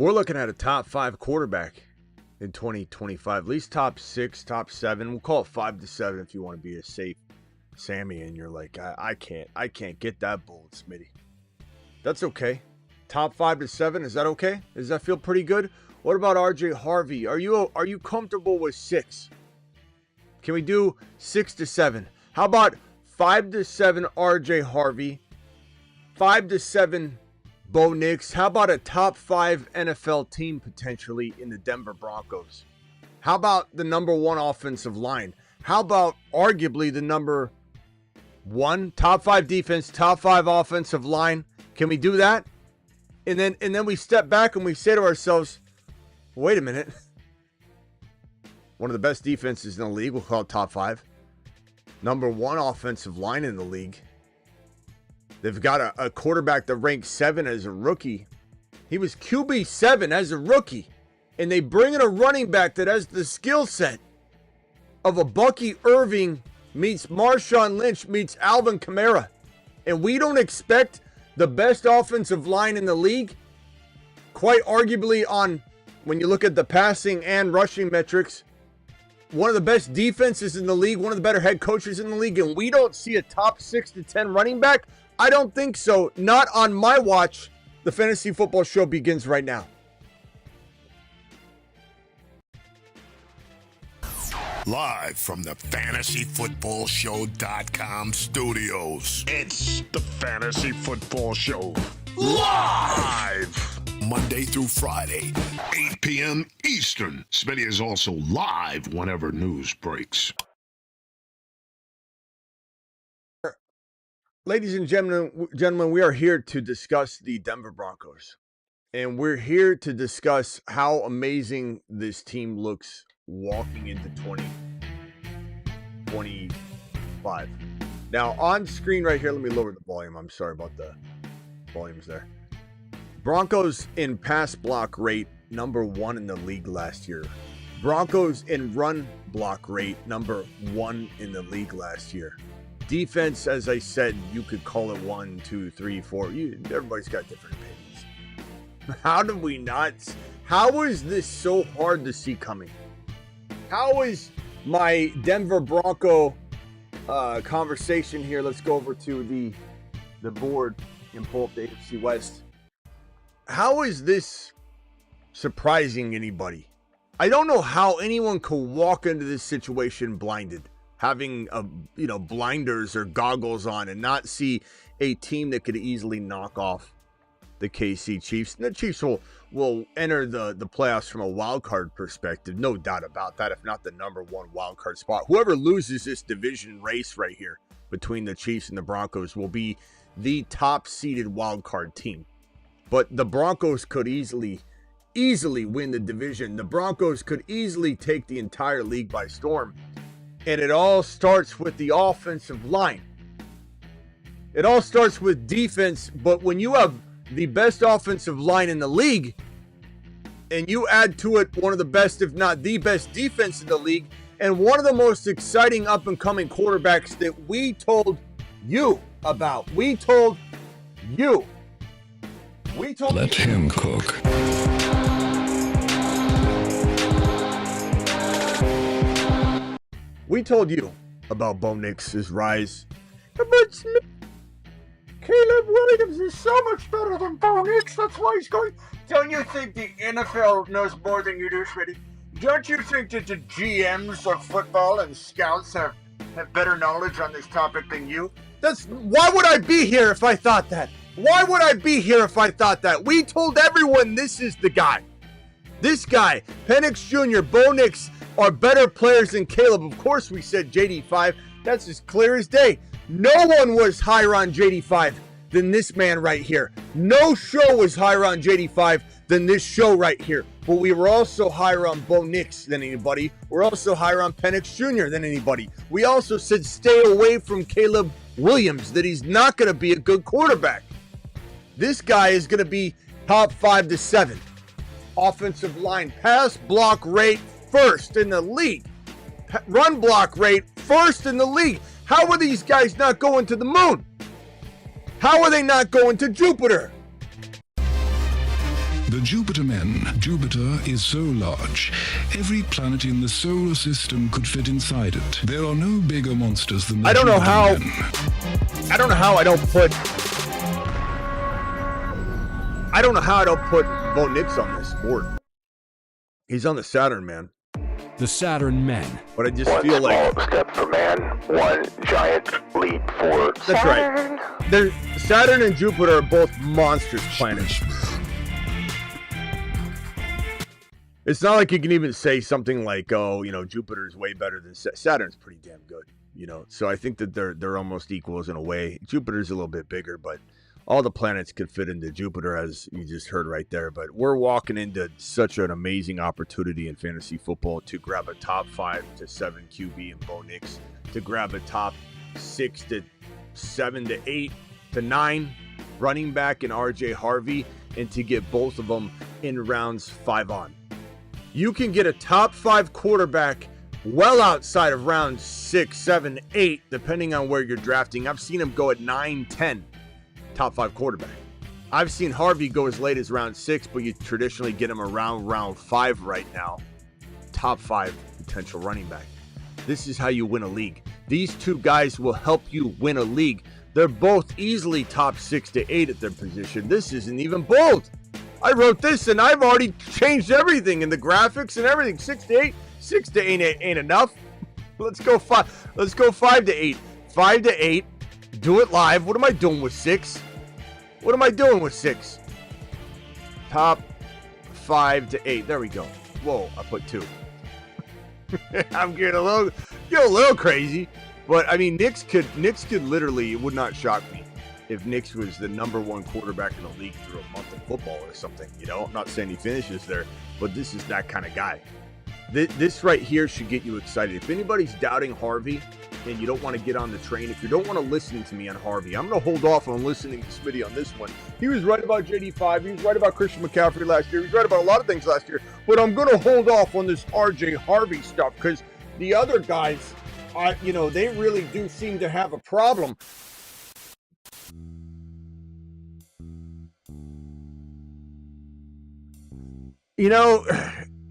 We're looking at a top 5 quarterback in 2025, at least top 6, top 7. We'll call it 5 to 7 if you want to be a safe Sammy and you're like, I can't get that bold, Smitty. That's okay. Top 5 to 7, is that okay? Does that feel pretty good? What about RJ Harvey? Are you comfortable with 6? Can we do 6 to 7? How about 5 to 7 RJ Harvey, 5 to 7 Bo Nix? How about a top 5 NFL team potentially in the Denver Broncos? How about the number 1 offensive line? How about arguably the number 1 top 5 defense, top 5 offensive line? Can we do that? And then we step back and we say to ourselves, wait a minute. One of the best defenses in the league, we'll call it top 5. Number 1 offensive line in the league. They've got a quarterback that ranked 7 as a rookie. He was QB 7 as a rookie. And they bring in a running back that has the skill set of a Bucky Irving meets Marshawn Lynch meets Alvin Kamara. And we don't expect the best offensive line in the league, quite arguably on, when you look at the passing and rushing metrics, one of the best defenses in the league, one of the better head coaches in the league, and we don't see a top 6 to 10 running back? I don't think so. Not on my watch. The Fantasy Football Show begins right now. Live from the FantasyFootballShow.com studios. It's the Fantasy Football Show. Live! Monday through Friday, 8 p.m. Eastern. Smitty is also live whenever news breaks. Ladies and gentlemen, we are here to discuss the Denver Broncos. And we're here to discuss how amazing this team looks walking into 2025. Now, on screen right here, let me lower the volume. I'm sorry about the volumes there. Broncos in pass block rate, number 1 in the league last year. Broncos in run block rate, number 1 in the league last year. Defense, as I said, you could call it 1, 2, 3, 4. Everybody's got different opinions. How did we not? How is this so hard to see coming? How is my Denver Bronco conversation here? Let's go over to the board and pull up the AFC West. How is this surprising anybody? I don't know how anyone could walk into this situation blinded, having blinders or goggles on and not see a team that could easily knock off the KC Chiefs. And the Chiefs will enter the playoffs from a wild card perspective, no doubt about that, if not the number 1 wild card spot. Whoever loses this division race right here between the Chiefs and the Broncos will be the top seeded wild card team. But the Broncos could easily win the division. The Broncos could easily take the entire league by storm. And it all starts with the offensive line. It all starts with defense. But when you have the best offensive line in the league, and you add to it one of the best, if not the best defense in the league, and one of the most exciting up-and-coming quarterbacks that we told you about. Let him cook. We told you about Bo Nix' rise. But Kyren Williams is so much better than Bo Nix. That's why he's going. Don't you think the NFL knows more than you do, Smitty? Don't you think that the GMs of football and scouts have better knowledge on this topic than you? Why would I be here if I thought that? Why would I be here if I thought that? We told everyone this is the guy. This guy, Penix Jr., Bo Nix, are better players than Caleb. Of course, we said JD5. That's as clear as day. No one was higher on JD5 than this man right here. No show was higher on JD5 than this show right here. But we were also higher on Bo Nix than anybody. We're also higher on Penix Jr. than anybody. We also said stay away from Caleb Williams, that he's not going to be a good quarterback. This guy is going to be top 5 to 7. Offensive line, pass block rate first in the league. Run block rate first in the league. How are these guys not going to the moon? How are they not going to Jupiter? The Jupiter men. Jupiter is so large, every planet in the solar system could fit inside it. There are no bigger monsters than the I don't know Jupiter how. men. I don't know how I don't put. I don't know how I don't put Bo Nix on this board. He's on the Saturn, man. The Saturn men. But I just feel like small step for man, one giant leap for that's Saturn. right. Saturn and Jupiter are both monstrous planets. It's not like you can even say something like, "Oh, Jupiter is way better than Saturn's pretty damn good." So I think that they're almost equals in a way. Jupiter's a little bit bigger, but all the planets could fit into Jupiter, as you just heard right there. But we're walking into such an amazing opportunity in fantasy football to grab a top 5 to 7 QB in Bo Nix, to grab a top 6 to 7 to 8 to 9 running back in RJ Harvey, and to get both of them in rounds 5 on. You can get a top 5 quarterback well outside of rounds 6, 7, 8, depending on where you're drafting. I've seen him go at 9, 10. Top 5 quarterback. I've seen Harvey go as late as round 6, but you traditionally get him around round 5 right now. Top 5 potential running back. This is how you win a league. These two guys will help you win a league. They're both easily top 6 to 8 at their position. This isn't even bold. I wrote this and I've already changed everything in the graphics and everything. 6 to 8. 6 to 8 ain't enough. Let's go 5. Let's go 5 to 8. 5 to 8. Do it live. What am I doing with 6? What am I doing with 6? Top 5 to 8. There we go. Whoa, I put 2. I'm getting a little crazy. But I mean, Nicks could literally, it would not shock me if Nicks was the number 1 quarterback in the league through a month of football or something. I'm not saying he finishes there, but this is that kind of guy. This right here should get you excited. If anybody's doubting Harvey and you don't want to get on the train, if you don't want to listen to me on Harvey, I'm going to hold off on listening to Smitty on this one. He was right about JD5. He was right about Christian McCaffrey last year. He was right about a lot of things last year. But I'm going to hold off on this RJ Harvey stuff because the other guys, they really do seem to have a problem.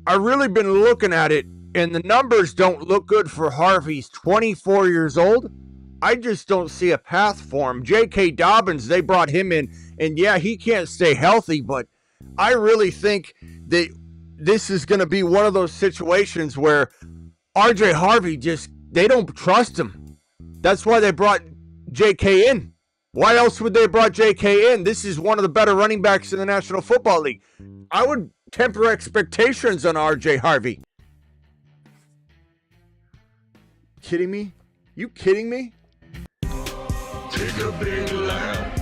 I've really been looking at it, and the numbers don't look good for Harvey. He's 24 years old. I just don't see a path for him. J.K. Dobbins, they brought him in, and yeah, he can't stay healthy, but I really think that this is going to be one of those situations where RJ Harvey they don't trust him. That's why they brought J.K. in. Why else would they have brought J.K. in? This is one of the better running backs in the National Football League. I would temper expectations on RJ Harvey. Kidding me? You kidding me? Take a big lap.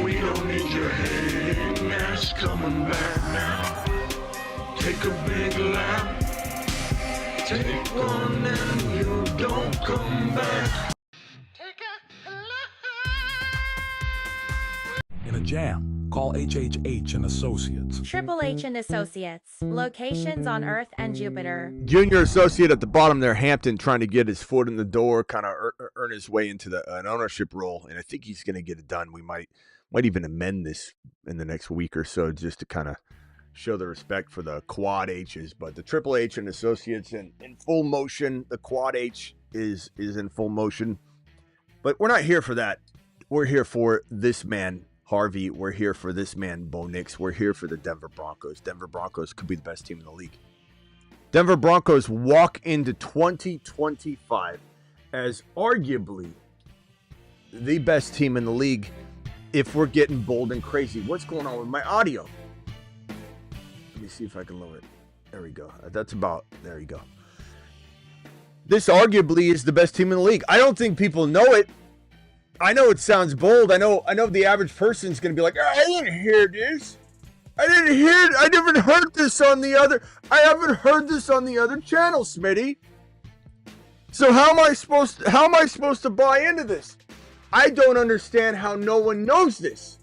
We don't need your hating ass coming back now. Take a big lap. Take one and you don't come back. In a jam, call HHH and Associates. Triple H and Associates. Locations on Earth and Jupiter. Junior associate at the bottom there, Hampton, trying to get his foot in the door, kind of earn his way into an ownership role, and I think he's going to get it done. We might even amend this in the next week or so just to kind of show the respect for the quad H's. But the Triple H and Associates in full motion. The quad H is in full motion. But we're not here for that. We're here for this man, Harvey. We're here for this man, Bo Nix. We're here for the Denver Broncos. Denver Broncos could be the best team in the league. Denver Broncos walk into 2025 as arguably the best team in the league if we're getting bold and crazy. What's going on with my audio? Let me see if I can lower it. There we go. There you go. This arguably is the best team in the league. I don't think people know it. I know it sounds bold. I know the average person's going to be like, I didn't hear this. I haven't heard this on the other channel, Smitty. So how am I supposed to buy into this? I don't understand how no one knows this.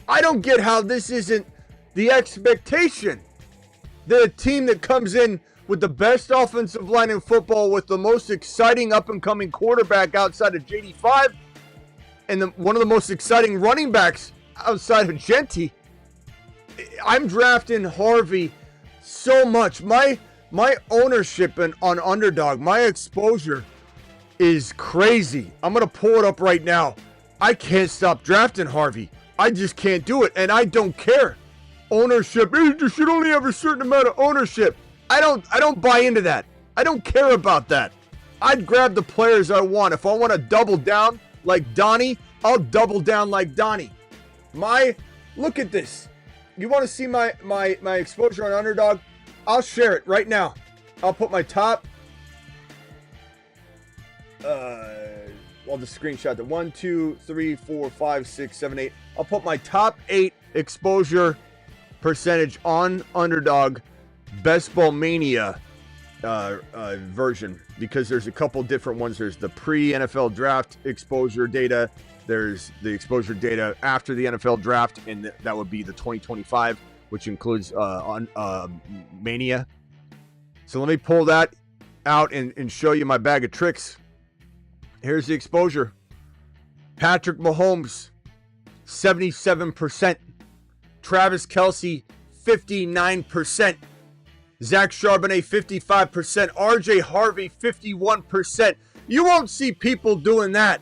I don't get how this isn't the expectation. The team that comes in with the best offensive line in football, with the most exciting up-and-coming quarterback outside of JD5, and one of the most exciting running backs outside of Genty. I'm drafting Harvey so much. My ownership on Underdog, my exposure is crazy. I'm going to pull it up right now. I can't stop drafting Harvey. I just can't do it, and I don't care. Ownership, you should only have a certain amount of ownership. I don't buy into that. I don't care about that. I'd grab the players I want. If I want to double down like Donnie, I'll double down like Donnie. Look at this. You want to see my exposure on Underdog? I'll share it right now. I'll put my top. I'll just screenshot the 1, 2, 3, 4, 5, 6, 7, 8. I'll put my top 8 exposure percentage on Underdog Best Ball Mania version, because there's a couple different ones. There's the pre-NFL draft exposure data. There's the exposure data after the NFL draft, and that would be the 2025, which includes Mania. So let me pull that out and show you my bag of tricks. Here's the exposure. Patrick Mahomes, 77%. Travis Kelce, 59%. Zach Charbonnet, 55%. RJ Harvey, 51%. You won't see people doing that.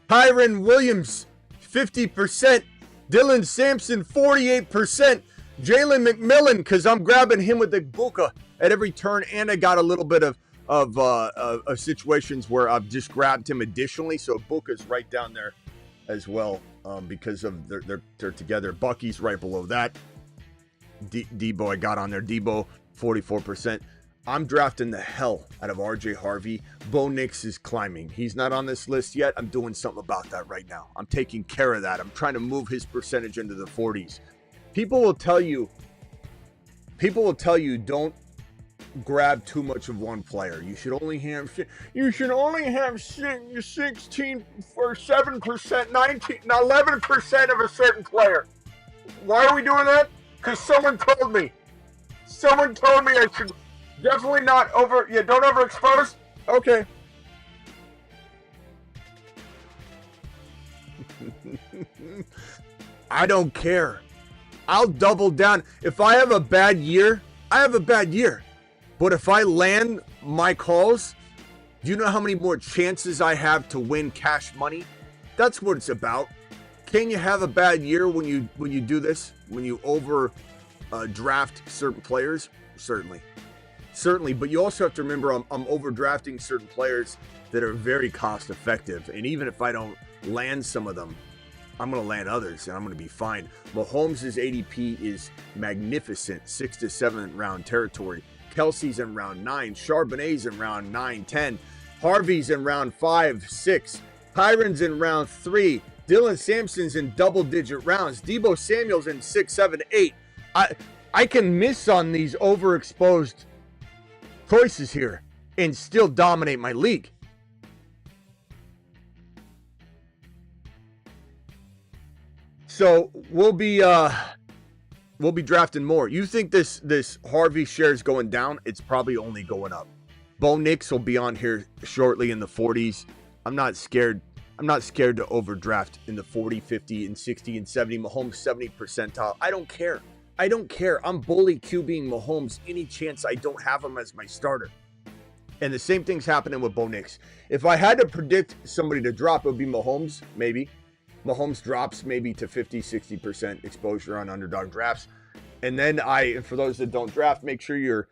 Kyren Williams, 50%. Dylan Sampson, 48%. Jalen McMillan, because I'm grabbing him with the Buka at every turn, and I got a little bit of situations where I've just grabbed him additionally. So Buka's right down there as well, because of they're together. Bucky's right below that. Debo I got on there. Debo, 44%. I'm drafting the hell out of RJ Harvey. Bo Nix is climbing. He's not on this list yet. I'm doing something about that right now. I'm taking care of that. I'm trying to move his percentage into the 40s. People will tell you don't grab too much of one player. You should only have 16 or 7%, 19, 11% of a certain player. Why are we doing that? Because someone told me I should definitely not don't overexpose. Okay. I don't care. I'll double down. If I have a bad year, I have a bad year. But if I land my calls, do you know how many more chances I have to win cash money? That's what it's about. Can you have a bad year when you do this? When you over draft certain players? Certainly. But you also have to remember I'm overdrafting certain players that are very cost effective. And even if I don't land some of them, I'm going to land others and I'm going to be fine. Mahomes' ADP is magnificent. 6 to 7 round territory. Kelsey's in round 9. Charbonnet's in round 9, 10. Harvey's in round 5, 6. Kyren's in round 3. Dylan Sampson's in double-digit rounds. Debo Samuel's in 6, 7, 8. I can miss on these overexposed choices here and still dominate my league. So we'll be drafting more. You think this Harvey share is going down? It's probably only going up. Bo Nix will be on here shortly in the 40s. I'm not scared. I'm not scared to overdraft in the 40, 50, and 60, and 70. Mahomes 70 percentile. I don't care. I'm bully QBing Mahomes any chance I don't have him as my starter. And the same thing's happening with Bo Nix. If I had to predict somebody to drop, it would be Mahomes, maybe. Mahomes drops maybe to 50, 60% exposure on Underdog drafts. And then for those that don't draft, make sure you're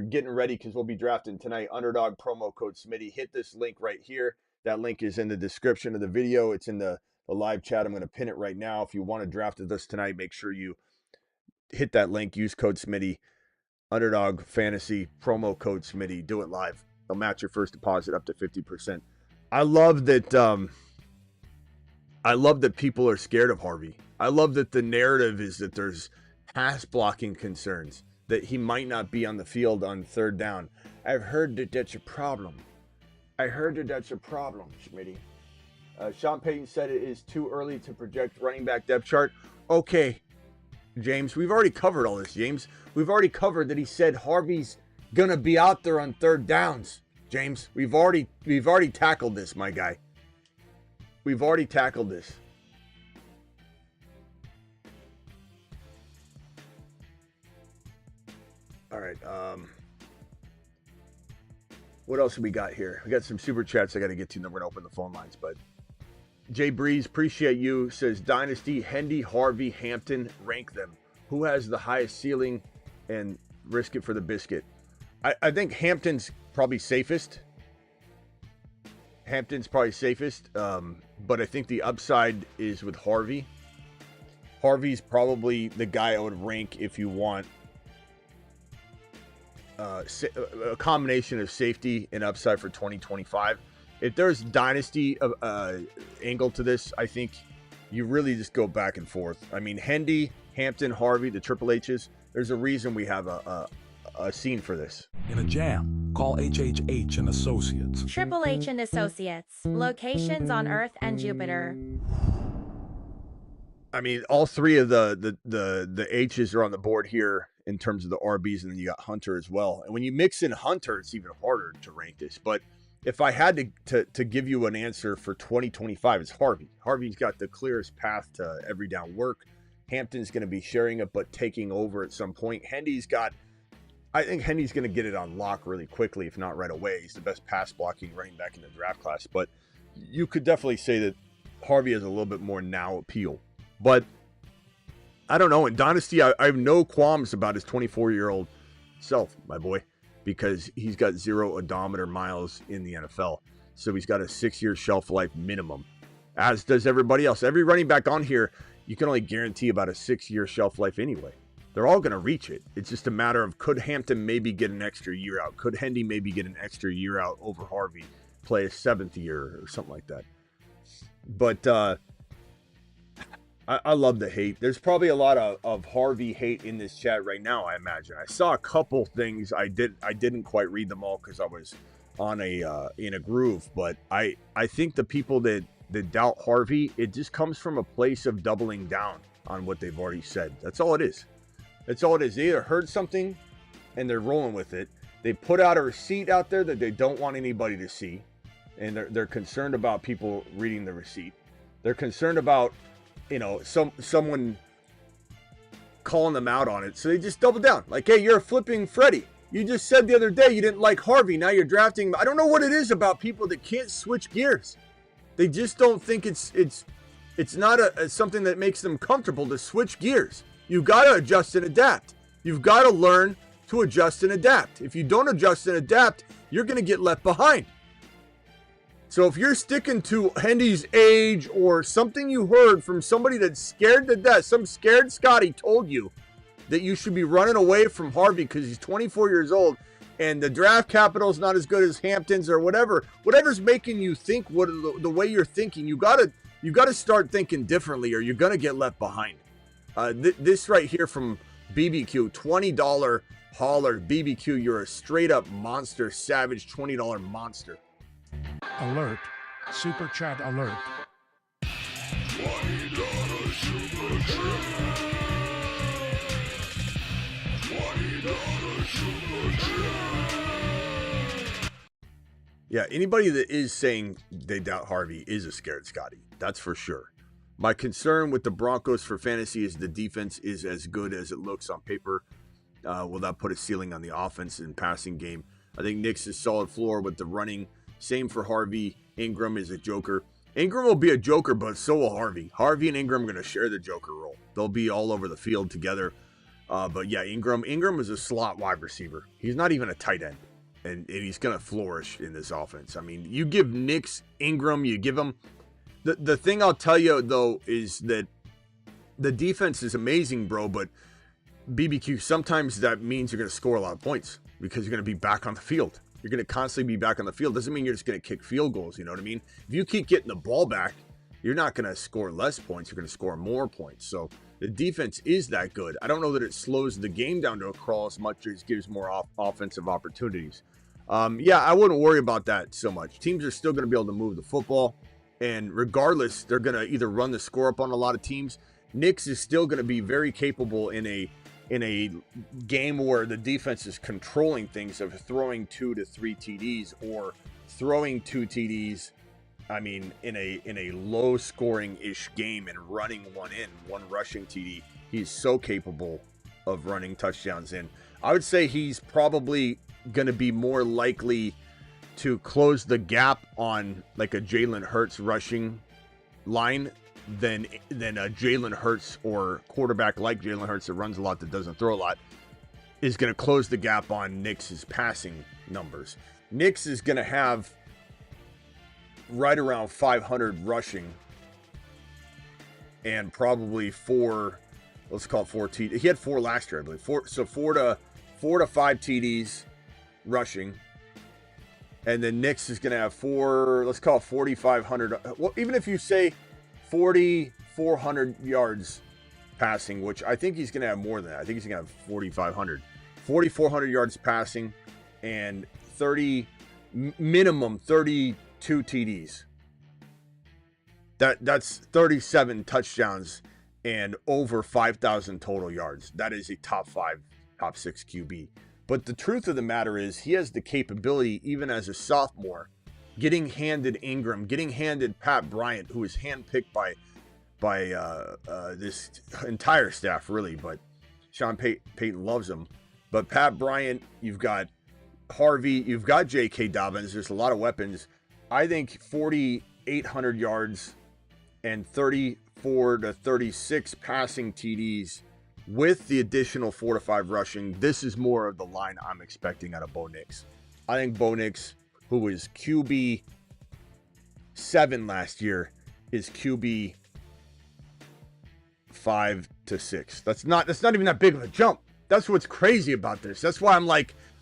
getting ready, because we'll be drafting tonight. Underdog promo code Smitty. Hit this link right here. That link is in the description of the video. It's in the live chat. I'm going to pin it right now. If you want to draft with us tonight, make sure you hit that link. Use code Smitty. Underdog Fantasy promo code Smitty. Do it live. They'll match your first deposit up to 50%. I love that people are scared of Harvey. I love that the narrative is that there's pass blocking concerns, that he might not be on the field on third down. I've heard that that's a problem. Smitty. Sean Payton said it is too early to project running back depth chart. Okay, James, we've already covered all this, James. We've already covered that he said Harvey's going to be out there on third downs. James, we've already tackled this, my guy. We've already tackled this. All right. What else have we got here? We got some super chats I got to get to, and then we're going to open the phone lines. But Jay Breeze, appreciate you, says Dynasty, Hendy, Harvey, Hampton, rank them. Who has the highest ceiling and risk it for the biscuit? I think Hampton's probably safest. But I think the upside is with Harvey. Harvey's probably the guy I would rank if you want a combination of safety and upside for 2025. If there's dynasty angle to this, I think you really just go back and forth. I mean, Hendy, Hampton, Harvey, the Triple H's, there's a reason we have a scene for this. In a jam, call HHH and Associates. Triple H and Associates. Locations on Earth and Jupiter. I mean, all three of the H's are on the board here in terms of the RBs, and then you got Hunter as well. And when you mix in Hunter, it's even harder to rank this. But if I had to give you an answer for 2025, it's Harvey. Harvey's got the clearest path to every down work. Hampton's going to be sharing it, but taking over at some point. I think Hendy's going to get it on lock really quickly, if not right away. He's the best pass blocking running back in the draft class. But you could definitely say that Harvey has a little bit more now appeal. But I don't know. In Dynasty, I have no qualms about his 24-year-old self, my boy, because he's got 0 odometer miles in the NFL. So he's got a 6-year shelf life minimum, as does everybody else. Every running back on here, you can only guarantee about a 6-year shelf life anyway. They're all going to reach it. It's just a matter of, could Hampton maybe get an extra year out? Could Hendy maybe get an extra year out over Harvey, play a 7th year or something like that? But I love the hate. There's probably a lot of Harvey hate in this chat right now, I imagine. I saw a couple things. I didn't quite read them all because I was on in a groove. But I think the people that doubt Harvey, it just comes from a place of doubling down on what they've already said. That's all it is. That's all it is. They either heard something and they're rolling with it. They put out a receipt out there that they don't want anybody to see. And they're concerned about people reading the receipt. They're concerned about, someone calling them out on it. So they just double down. Like, hey, you're a flipping Freddy. You just said the other day you didn't like Harvey. Now you're drafting. I don't know what it is about people that can't switch gears. They just don't think it's not something that makes them comfortable to switch gears. You've got to adjust and adapt. You've got to learn to adjust and adapt. If you don't adjust and adapt, you're going to get left behind. So if you're sticking to Hendy's age or something you heard from somebody that's scared to death, some scared Scotty told you that you should be running away from Harvey because he's 24 years old and the draft capital is not as good as Hampton's or whatever's making you think the way you're thinking, you got to start thinking differently or you're going to get left behind. This right here from BBQ, $20 holler. BBQ, you're a straight up monster, savage $20 monster. Alert. Super chat alert. $20 super chat. $20 super chat. Yeah, anybody that is saying they doubt Harvey is a scared Scotty. That's for sure. My concern with the Broncos for fantasy is the defense is as good as it looks on paper. Will that put a ceiling on the offense and passing game? I think Nicks is solid floor with the running. Same for Harvey. Ingram is a joker. Ingram will be a joker, but so will Harvey. Harvey and Ingram are going to share the joker role. They'll be all over the field together. But yeah, Ingram is a slot wide receiver. He's not even a tight end. And he's going to flourish in this offense. I mean, you give Nicks, Ingram, you give him... The thing I'll tell you, though, is that the defense is amazing, bro, but BBQ, sometimes that means you're going to score a lot of points because you're going to be back on the field. You're going to constantly be back on the field. Doesn't mean you're just going to kick field goals, you know what I mean? If you keep getting the ball back, you're not going to score less points. You're going to score more points. So the defense is that good. I don't know that it slows the game down to a crawl as much as gives more offensive opportunities. Yeah, I wouldn't worry about that so much. Teams are still going to be able to move the football. And regardless, they're going to either run the score up on a lot of teams. Nicks is still going to be very capable in a game where the defense is controlling things of throwing 2 to 3 TDs or throwing 2 TDs. I mean, in a low scoring ish game and running one rushing TD. He's so capable of running touchdowns in. I would say he's probably going to be more likely to close the gap on like a Jalen Hurts rushing line than a Jalen Hurts or quarterback like Jalen Hurts that runs a lot, that doesn't throw a lot, is going to close the gap on Nicks' passing numbers. Nicks is going to have right around 500 rushing and probably 4, let's call it 4 TDs. He had 4 last year, I believe. 4 to 5 TDs rushing. And then Nicks is going to have 4, let's call it 4,500. Well, even if you say 4,400 yards passing, which I think he's going to have more than that. I think he's going to have 4,500. 4,400 yards passing and minimum 32 TDs. That's 37 touchdowns and over 5,000 total yards. That is a top 5, top 6 QB. But the truth of the matter is he has the capability, even as a sophomore, getting handed Ingram, getting handed Pat Bryant, who was handpicked by this entire staff, really, but Sean Payton loves him. But Pat Bryant, you've got Harvey, you've got J.K. Dobbins. There's a lot of weapons. I think 4,800 yards and 34 to 36 passing TDs with the additional 4 to 5 rushing. This is more of the line I'm expecting out of Bo Nix. I think Bo Nix, who was QB 7 last year, is QB 5 to 6. That's not even that big of a jump. That's what's crazy about this. That's why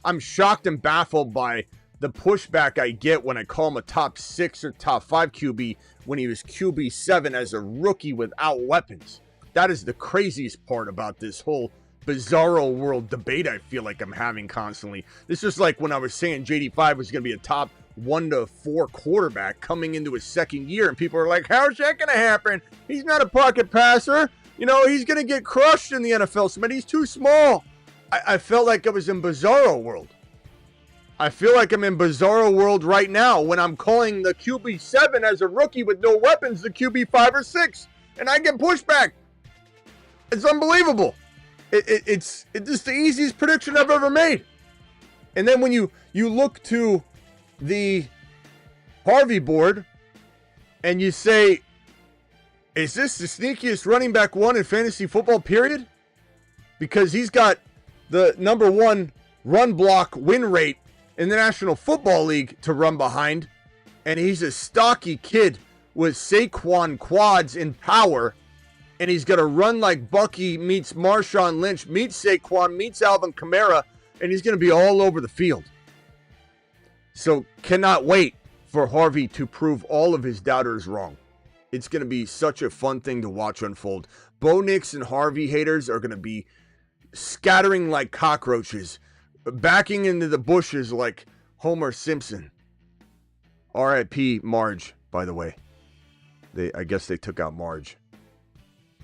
I'm shocked and baffled by the pushback I get when I call him a top 6 or top 5 QB when he was QB 7 as a rookie without weapons. That is the craziest part about this whole bizarro world debate I feel like I'm having constantly. This is like when I was saying JD5 was going to be a top 1 to 4 quarterback coming into his second year, and people are like, how's that going to happen? He's not a pocket passer. You know, he's going to get crushed in the NFL. Smitty, he's too small. I felt like I was in bizarro world. I feel like I'm in bizarro world right now when I'm calling the QB 7 as a rookie with no weapons the QB 5 or 6, and I get pushback. It's unbelievable. It's just the easiest prediction I've ever made. And then when you look to the Harvey board and you say, is this the sneakiest running back 1 in fantasy football, period? Because he's got the number 1 run block win rate in the National Football League to run behind. And he's a stocky kid with Saquon quads in power. And he's going to run like Bucky meets Marshawn Lynch, meets Saquon, meets Alvin Kamara, and he's going to be all over the field. So cannot wait for Harvey to prove all of his doubters wrong. It's going to be such a fun thing to watch unfold. Bo Nix and Harvey haters are going to be scattering like cockroaches, backing into the bushes like Homer Simpson. R.I.P. Marge, by the way. I guess they took out Marge.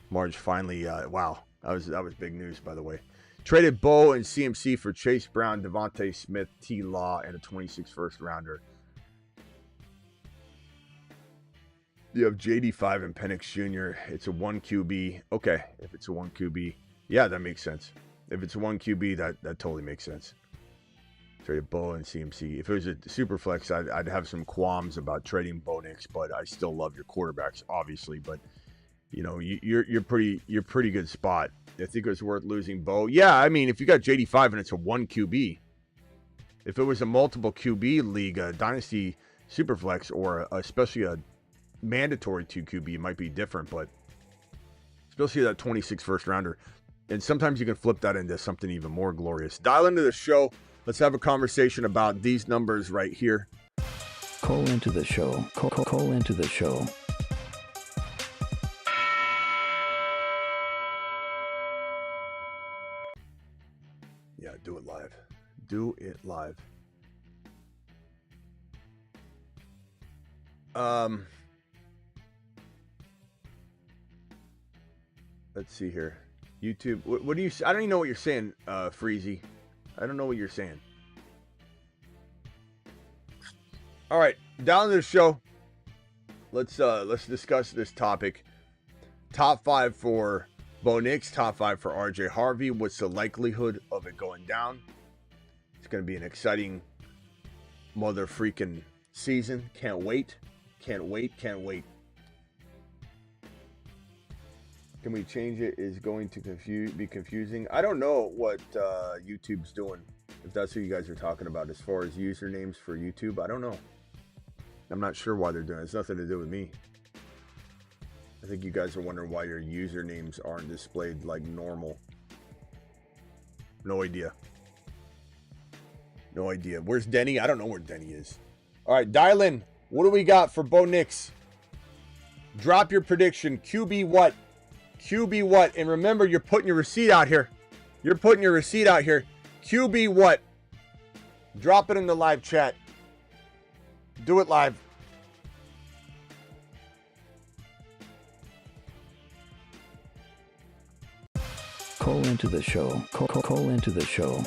Marge finally, wow, that was big news, by the way. Traded Bo and CMC for Chase Brown, Devontae Smith, T. Law, and a 26 first rounder. You have JD5 and Penix Jr. It's a 1 QB. Okay, if it's a 1 QB, yeah, that makes sense. If it's a 1 QB, that totally makes sense. Traded Bo and CMC. If it was a super flex, I'd have some qualms about trading Bo Nix, but I still love your quarterbacks, obviously. But you know, you're pretty good spot. I think it was worth losing Bo. Yeah, I mean, if you got JD5 and it's a 1 QB, if it was a multiple QB league, a Dynasty Superflex, or especially a mandatory 2 QB, it might be different, but especially that 26 first rounder. And sometimes you can flip that into something even more glorious. Dial into the show. Let's have a conversation about these numbers right here. Call into the show. Call into the show. Yeah, do it live. Do it live. Let's see here. YouTube. What do you? I don't even know what you're saying, Freezy. I don't know what you're saying. All right, down to the show. Let's discuss this topic. Top 5 for Bo Nix, top 5 for RJ Harvey. What's the likelihood of it going down? It's going to be an exciting mother freaking season. Can't wait. Can't wait. Can't wait. Can we change it? Is going to be confusing. I don't know what YouTube's doing. If that's what you guys are talking about as far as usernames for YouTube, I don't know. I'm not sure why they're doing it. It's nothing to do with me. I think you guys are wondering why your usernames aren't displayed like normal. No idea. No idea. Where's Denny? I don't know where Denny is. All right, dial in. What do we got for Bo Nix? Drop your prediction. QB what? QB what? And remember, you're putting your receipt out here. You're putting your receipt out here. QB what? Drop it in the live chat. Do it live. Call into the show. Call into the show.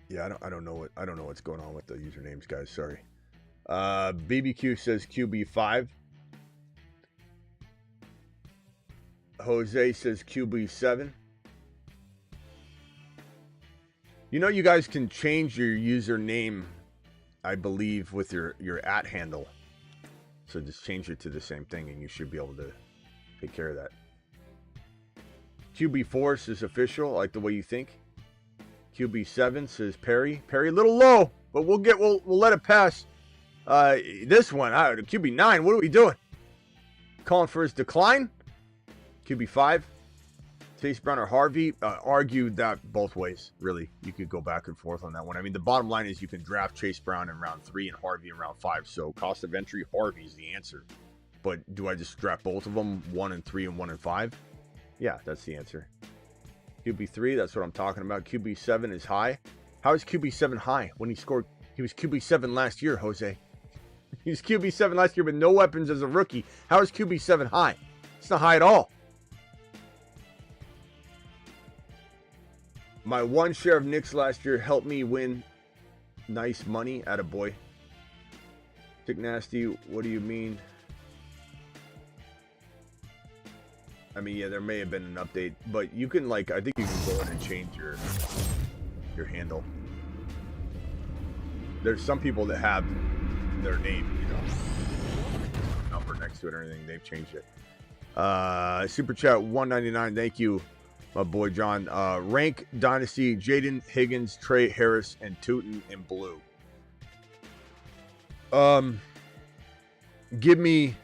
Yeah, I don't know what's going on with the usernames, guys. Sorry. BBQ says QB5. Jose says QB7. You know, you guys can change your username, I believe, with your @ handle. So just change it to the same thing and you should be able to take care of that. QB4 says official. I like the way you think. QB7 says Perry. Perry a little low, but we'll let it pass. This one, QB9, what are we doing? Calling for his decline? QB5. Chase Brown or Harvey, argued that both ways, really. You could go back and forth on that one. I mean, the bottom line is you can draft Chase Brown in round 3 and Harvey in round 5. So cost of entry, Harvey's the answer. But do I just draft both of them, 1 and 3 and 1 and 5? Yeah, that's the answer. QB3, that's what I'm talking about. QB7 is high. How is QB7 high when he scored? He was QB7 last year, Jose. He was QB7 last year with no weapons as a rookie. How is QB7 high? It's not high at all. My one share of Knicks last year helped me win nice money. Attaboy. Dick Nasty, what do you mean? I mean, yeah, there may have been an update, but you can, like, I think you can go in and change your handle. There's some people that have their name, you know, number next to it or anything. They've changed it. Super chat 199. Thank you, my boy John. Rank Dynasty, Jaden, Higgins, Trey, Harris, and Tootin in blue. Give me,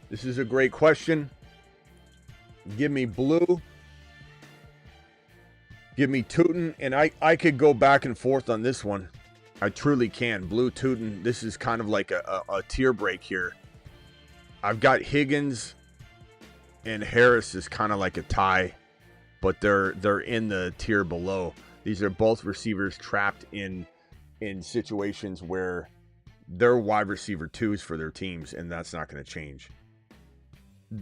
this is a great question. Give me blue. Give me Tootin, and I could go back and forth on this one. I truly can. Blue, Tootin, this is kind of like a tier break here. I've got Higgins and Harris is kind of like a tie, but they're in the tier below. These are both receivers trapped in situations where they're wide receiver 2s for their teams, and that's not going to change.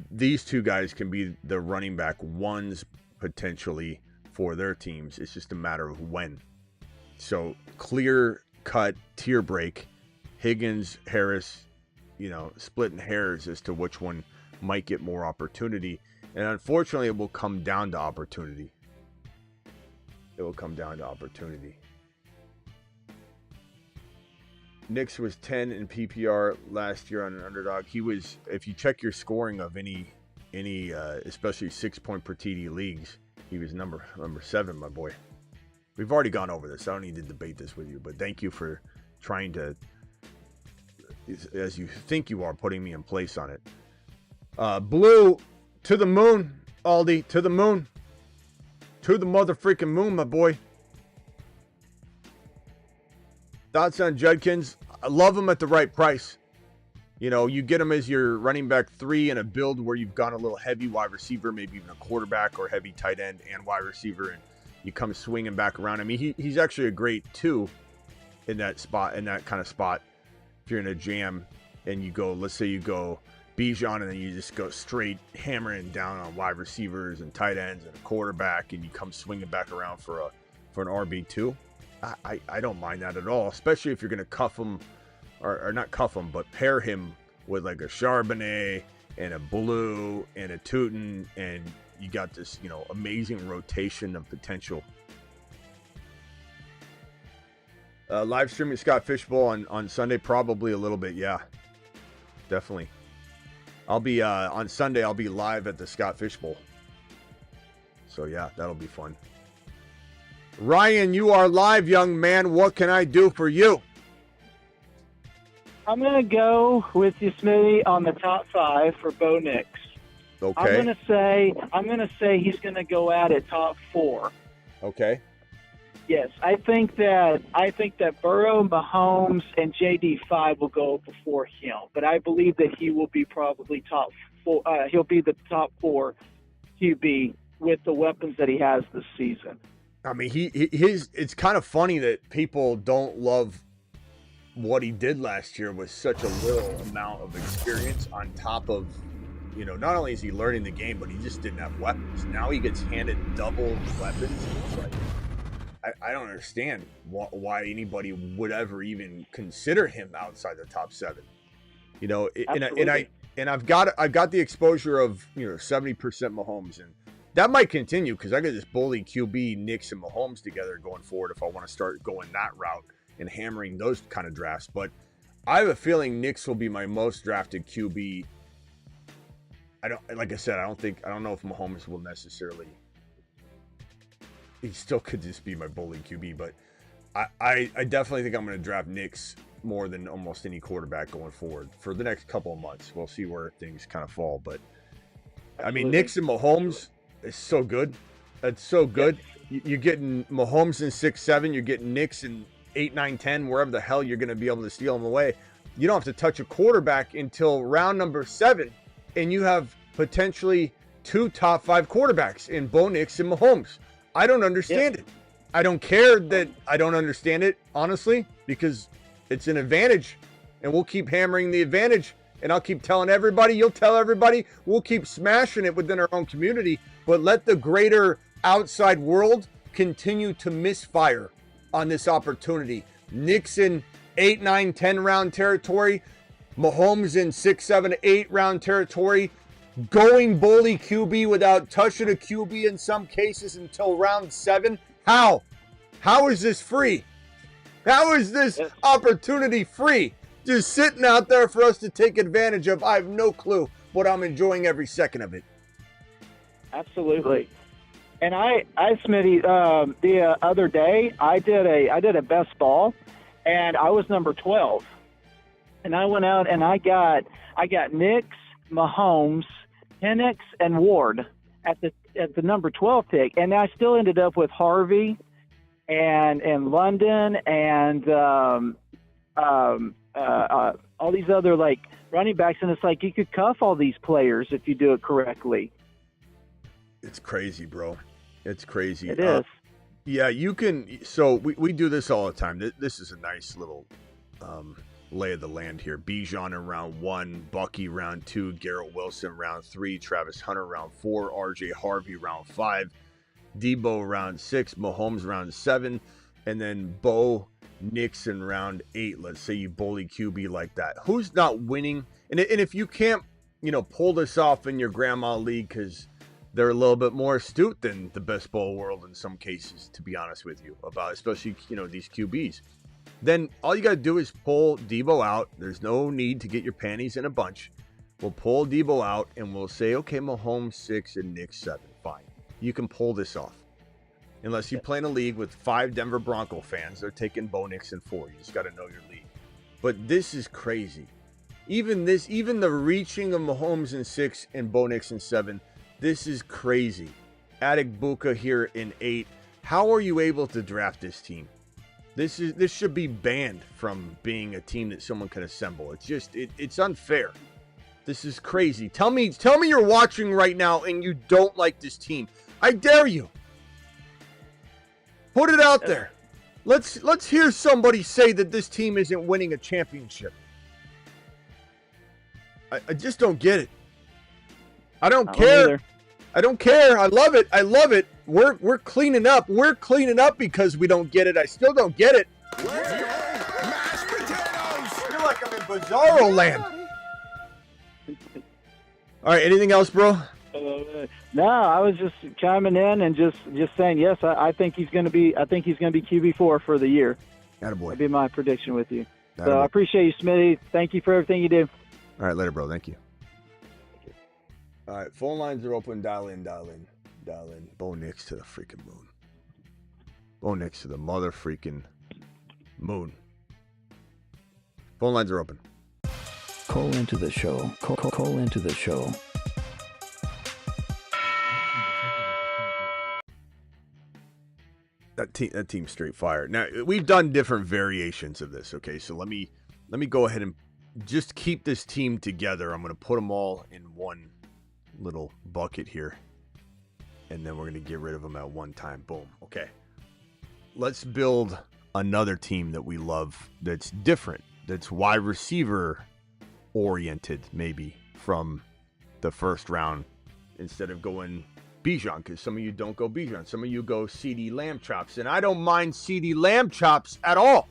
These two guys can be the running back 1s potentially for their teams. It's just a matter of when. So clear cut tier break, Higgins, Harris, you know, splitting hairs as to which one might get more opportunity. And unfortunately, it will come down to opportunity. It will come down to opportunity. Nicks was 10 in PPR last year on an underdog. He was, if you check your scoring of any especially 6-point per TD leagues, he was number 7, my boy. We've already gone over this. I don't need to debate this with you, but thank you for trying to, as you think you are, putting me in place on it. Blue, to the moon, Aldi, to the moon. To the mother freaking moon, my boy. Thoughts on Judkins? I love him at the right price. You know, you get him as your running back 3 in a build where you've gone a little heavy wide receiver, maybe even a quarterback or heavy tight end and wide receiver, and you come swinging back around. I mean, he's actually a great 2 in that spot, in that kind of spot. If you're in a jam and you go, let's say you go Bijan and then you just go straight hammering down on wide receivers and tight ends and a quarterback, and you come swinging back around for an RB2. I don't mind that at all, especially if you're going to cuff them or not cuff him, but pair him with like a Charbonnet and a Blue and a Tootin, and you got this, amazing rotation of potential. Live streaming Scott Fishbowl on Sunday, probably a little bit, yeah. Definitely. I'll be on Sunday. I'll be live at the Scott Fishbowl. So yeah, that'll be fun. Ryan, you are live, young man. What can I do for you? I'm gonna go with you, Smitty, on the top 5 for Bo Nix. Okay. I'm gonna say he's gonna go at it top 4. Okay. Yes, I think that Burrow, Mahomes, and JD5 will go before him, but I believe that he will be probably top 4. He'll be the top 4 QB with the weapons that he has this season. I mean, it's kind of funny that people don't love what he did last year with such a little amount of experience on top of, not only is he learning the game, but he just didn't have weapons. Now he gets handed double weapons. It's like, I don't understand why anybody would ever even consider him outside the top 7. And I've got the exposure of 70% Mahomes, and that might continue because I got this bully QB, Nicks and Mahomes together going forward if I want to start going that route and hammering those kind of drafts. But I have a feeling Nicks will be my most drafted QB. I don't know if Mahomes will necessarily. He still could just be my bully QB, but I definitely think I'm going to draft Nicks more than almost any quarterback going forward for the next couple of months. We'll see where things kind of fall, but I mean, Nicks and Mahomes is so good. That's so good. You're getting Mahomes in 6, 7. You're getting Nicks in 8, 9, 10, wherever the hell you're going to be able to steal them away. You don't have to touch a quarterback until round number 7, and you have potentially 2 top 5 quarterbacks in Bo Nix and Mahomes. I don't understand it. I don't care that I don't understand it, honestly, because it's an advantage, and we'll keep hammering the advantage, and I'll keep telling everybody, you'll tell everybody, we'll keep smashing it within our own community, but let the greater outside world continue to misfire on this opportunity. Knicks in 8, 9, 10 round territory, Mahomes in 6, 7, 8 round territory, going bully QB without touching a QB in some cases until round 7. How? How is this free? How is this opportunity free? Just sitting out there for us to take advantage of. I have no clue, but I'm enjoying every second of it. Absolutely. And Smitty, the other day I did a best ball, and I was number 12, and I went out and I got Nicks, Mahomes, Penix, and Ward at the number 12 pick, and I still ended up with Harvey and London and all these other like running backs, and it's like you could cuff all these players if you do it correctly. It's crazy, bro. It's crazy. It is. Yeah, you can. So we do this all the time. This is a nice little lay of the land here. Bijan in round 1, Bucky round 2, Garrett Wilson round 3, Travis Hunter round 4, RJ Harvey round 5, Debo round 6, Mahomes round 7, and then Bo Nix in round 8. Let's say you bully QB like that. Who's not winning? And if you can't, pull this off in your grandma league because they're a little bit more astute than the best ball world in some cases, to be honest with you, about especially, these QBs. Then all you got to do is pull Debo out. There's no need to get your panties in a bunch. We'll pull Debo out and we'll say, okay, Mahomes 6 and Nick 7. Fine. You can pull this off. Unless you play in a league with 5 Denver Bronco fans, they're taking Bo Nix in 4. You just got to know your league. But this is crazy. Even the reaching of Mahomes in 6 and Bo Nix in 7, this is crazy. Attic Buka here in 8. How are you able to draft this team? This should be banned from being a team that someone can assemble. It's unfair. This is crazy. Tell me you're watching right now and you don't like this team. I dare you. Put it out there. Let's hear somebody say that this team isn't winning a championship. I just don't get it. I don't care. I don't care. I love it. We're cleaning up. We're cleaning up because we don't get it. I still don't get it. Mashed potatoes! You're like, bizarro land. All right, anything else, bro? No, I was just chiming in and just saying yes. I think he's going to be. I think he's going to be QB4 for the year. Attaboy. That'd be my prediction with you. Attaboy. So I appreciate you, Smitty. Thank you for everything you do. All right, later, bro. Thank you. All right, phone lines are open. Dial in. Bo Nicks to the freaking moon. Bo Nicks to the mother freaking moon. Phone lines are open. Call into the show. Call into the show. That team's straight fire. Now, we've done different variations of this, okay? So let me go ahead and just keep this team together. I'm going to put them all in one little bucket here. And then we're going to get rid of them at one time. Boom. Okay. Let's build another team that we love that's different, that's wide receiver oriented maybe from the first round instead of going Bijan, because some of you don't go Bijan. Some of you go CD Lamb Chops, and I don't mind CD Lamb Chops at all.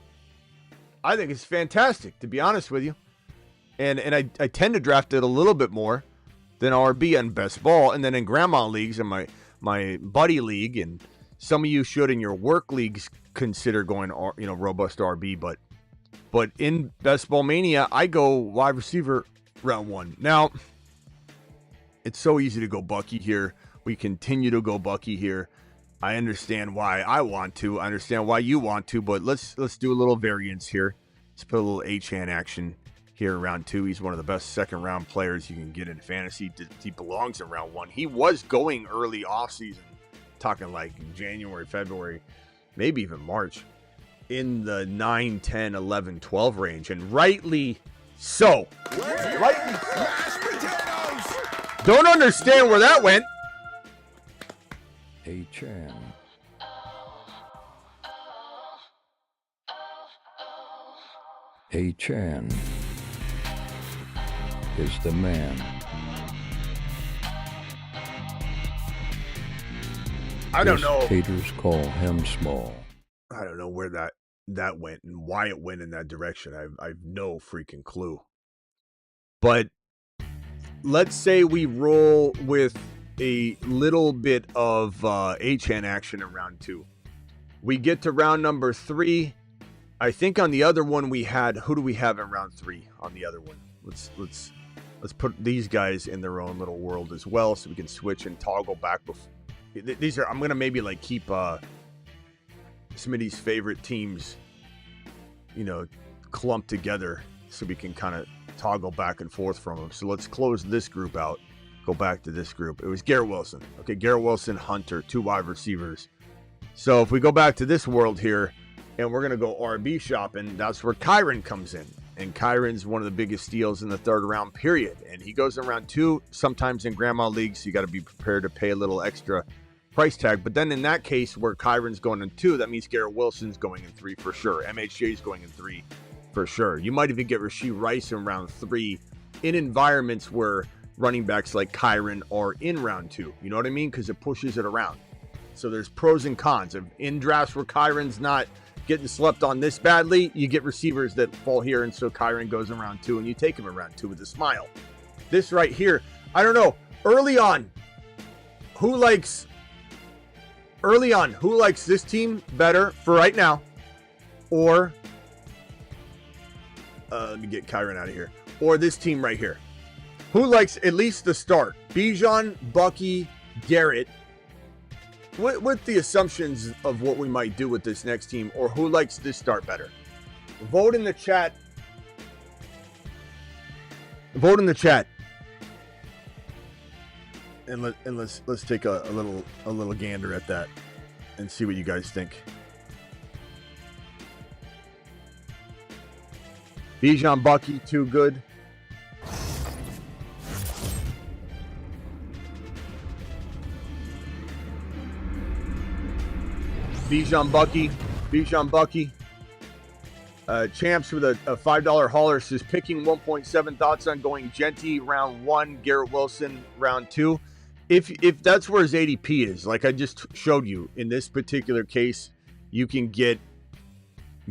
I think it's fantastic, to be honest with you. And I tend to draft it a little bit more than RB and best ball, and then in grandma leagues and my buddy league, and some of you should in your work leagues consider going robust RB, but in best ball mania I go wide receiver round one. Now it's so easy to go Bucky here. We continue to go Bucky here. I understand why I want to. I understand why you want to, but let's do a little variance here. Let's put a little H-hand action here in round two. He's one of the best second-round players you can get in fantasy. He belongs in round one. He was going early offseason, talking like January, February, maybe even March, in the 9, 10, 11, 12 range, and rightly so. Rightly so. Don't understand where that went. H-N. H-N is the man. I don't know. Haters call him small. I don't know where that went and why it went in that direction. I've no freaking clue. But let's say we roll with a little bit of H-hand action in round two. We get to round number 3. I think on the other one we had, who do we have in round 3 on the other one? Let's put these guys in their own little world as well, so we can switch and toggle back. These are, I'm gonna maybe like keep Smitty's favorite teams, clumped together, so we can kind of toggle back and forth from them. So let's close this group out. Go back to this group. It was Garrett Wilson. Okay, Garrett Wilson, Hunter, 2 wide receivers. So if we go back to this world here, and we're going to go RB shopping, that's where Kyren comes in. And Kyren's one of the biggest steals in the third round, period. And he goes in round 2, sometimes in grandma leagues, so you got to be prepared to pay a little extra price tag. But then in that case, where Kyren's going in 2, that means Garrett Wilson's going in 3 for sure. MHJ's going in 3 for sure. You might even get Rashee Rice in round 3 in environments where running backs like Kyren are in round 2. You know what I mean? Because it pushes it around. So there's pros and cons. In drafts where Kyren's not getting slept on this badly, you get receivers that fall here, and so Kyren goes in round 2, and you take him in round 2 with a smile. This right here, I don't know. Early on, who likes this team better for right now? Or, let me get Kyren out of here. Or this team right here. Who likes at least the start? Bijan, Bucky, Garrett. With the assumptions of what we might do with this next team, or who likes this start better? Vote in the chat. Vote in the chat. And let's take a little gander at that and see what you guys think. Bijan, Bucky, too good. Bijan Bucky. Champs with a $5 hauler says picking 1.7, thoughts on going Genty round 1, Garrett Wilson round 2. If that's where his ADP is, like I just showed you, in this particular case, you can get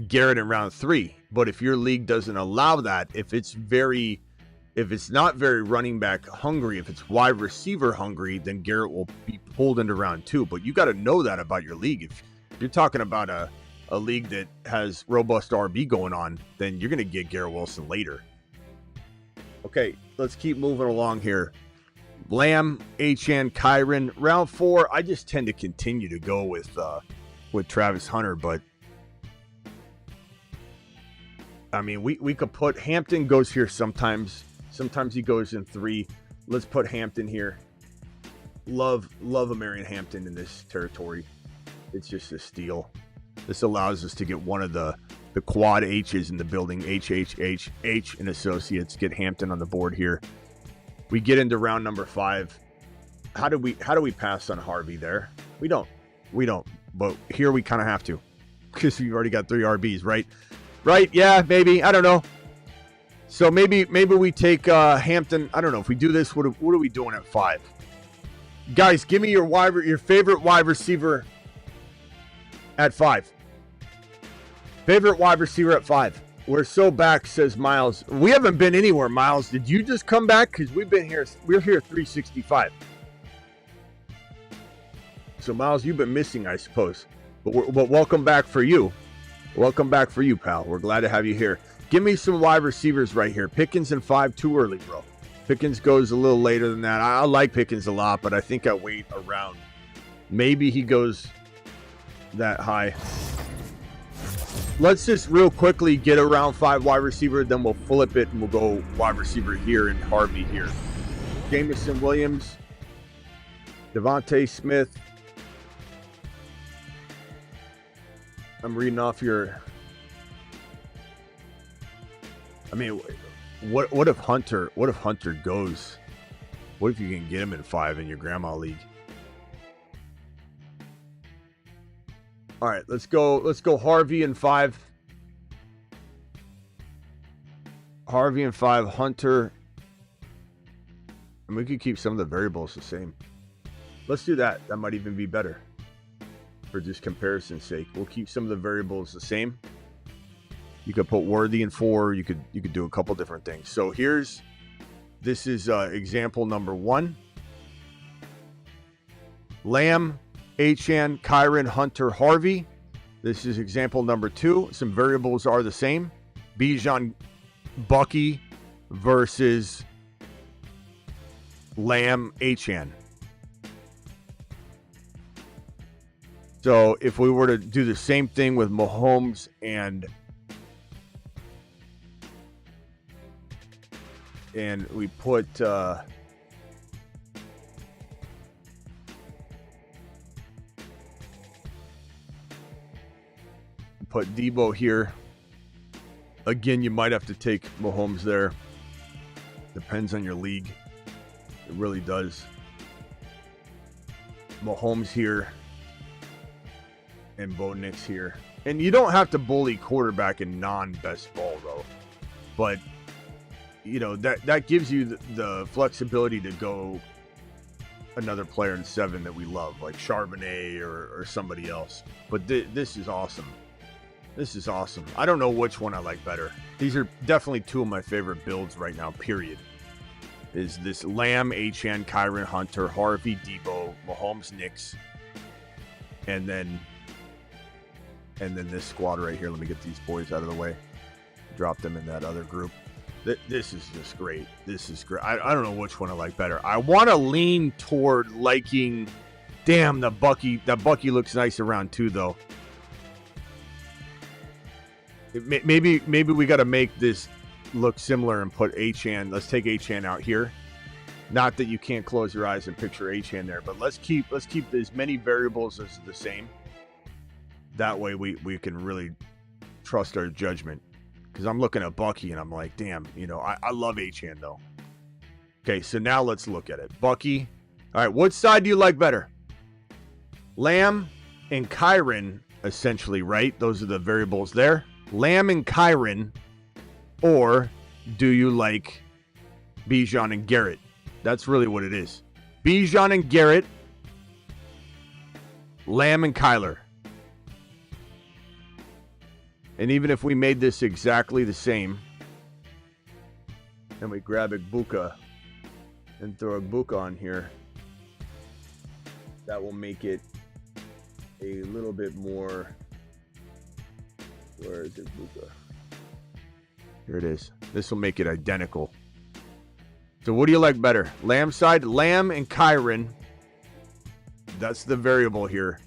Garrett in round 3. But if your league doesn't allow that, if it's not very running back hungry, if it's wide receiver hungry, then Garrett will be pulled into round 2. But you got to know that about your league. If you're talking about a league that has robust RB going on, then you're going to get Garrett Wilson later. Okay, let's keep moving along here. Lamb, Achane, Kyren. Round 4, I just tend to continue to go with Travis Hunter, but I mean, we could put Hampton goes here sometimes. Sometimes he goes in 3. Let's put Hampton here. Love Amarian Hampton in this territory. It's just a steal. This allows us to get one of the quad H's in the building. H and Associates. Get Hampton on the board here. We get into round number 5. How do we pass on Harvey there? We don't. But here we kind of have to, because we've already got 3 RBs, right? Right? Yeah, maybe. I don't know. So maybe we take Hampton. I don't know if we do this. What are we doing at 5? Guys, give me your favorite wide receiver at 5. Favorite wide receiver at 5. We're so back, says Miles. We haven't been anywhere, Miles. Did you just come back? Because we've been here. We're here 365. So, Miles, you've been missing, I suppose. But welcome back for you. Welcome back for you, pal. We're glad to have you here. Give me some wide receivers right here. Pickens in 5, too early, bro. Pickens goes a little later than that. I like Pickens a lot, but I think I wait around. Maybe he goes that high. Let's just real quickly get around 5 wide receiver, then we'll flip it and we'll go wide receiver here and Harvey here. Jameson Williams, Devontae Smith. I'm reading off your. I mean, what if Hunter goes? What if you can get him in 5 in your grandma league? All right, let's go Harvey in 5. Harvey in 5, Hunter. And we could keep some of the variables the same. Let's do that. That might even be better. For just comparison's sake. We'll keep some of the variables the same. You could put Worthy in 4. You could do a couple different things. So this is example number 1. Lamb, Achane, Kyren, Hunter, Harvey. This is example number 2. Some variables are the same. Bijan, Bucky versus Lamb, Achane. So if we were to do the same thing with Mahomes and we put Debo here. Again, you might have to take Mahomes there. Depends on your league. It really does. Mahomes here. And Bo Nix here. And you don't have to bully quarterback in non-best ball, though. But, you know, that gives you the flexibility to go another player in 7 that we love, like Charbonnet or somebody else. But this is awesome. This is awesome. I don't know which one I like better. These are definitely 2 of my favorite builds right now, period. Is this Lamb, Achane, Kyren, Hunter, Harvey, Debo, Mahomes, Nicks, and then this squad right here. Let me get these boys out of the way. Drop them in that other group. This is just great. This is great. I don't know which one I like better. I want to lean toward liking. Damn, that Bucky looks nice around 2 though. Maybe we got to make this look similar and put Achane. Let's take Achane out here. Not that you can't close your eyes and picture Achane there, but let's keep as many variables as the same. That way we can really trust our judgment. Because I'm looking at Bucky and I'm like, damn, you know, I love Achane though. Okay, so now let's look at it. Bucky. All right, what side do you like better? Lamb and Kyren, essentially, right? Those are the variables there. Lamb and Kyren, or do you like Bijan and Garrett? That's really what it is. Bijan and Garrett, Lamb and Kyler. And even if we made this exactly the same, and we grab Igbuka and throw Igbuka on here, that will make it a little bit more. Where is Igbuka? Here it is. This will make it identical. So what do you like better? Lamb side? Lamb and Kyren. That's the variable here.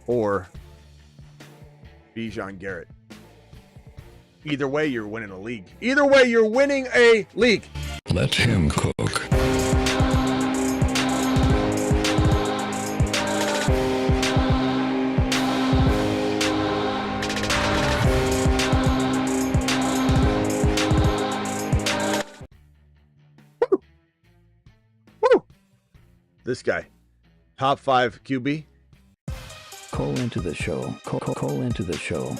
Or Bijan Garrett. Either way, you're winning a league. Either way, you're winning a league. Let him cook. Woo! This guy. Top 5 QB. Call into the show. Call into the show.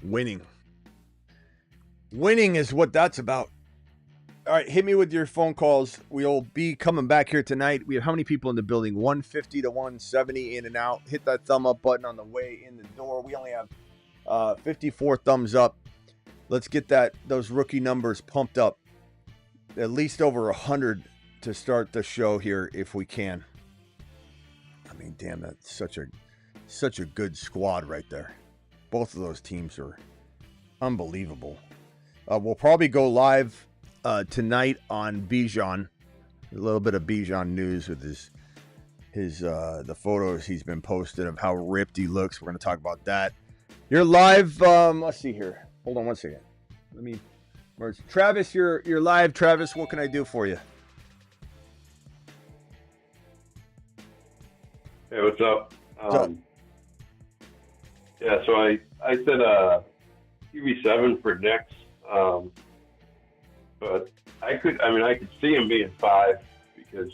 Winning. Winning is what that's about. All right, hit me with your phone calls. We'll be coming back here tonight. We have how many people in the building? 150 to 170 in and out. Hit that thumb up button on the way in the door. We only have 54 thumbs up. Let's get those rookie numbers pumped up. At least over 100 to start the show here if we can. I mean, damn, that's such a good squad right there. Both of those teams are unbelievable. We'll probably go live tonight on Bijan. A little bit of Bijan news with his the photos he's been posted of how ripped he looks. We're going to talk about that. You're live. Let's see here. Hold on one second. Let me merge. Travis, you're live. Travis, what can I do for you? Hey, what's up? What's up? Yeah, so I said QB7 for Nicks, but I could see him being 5 because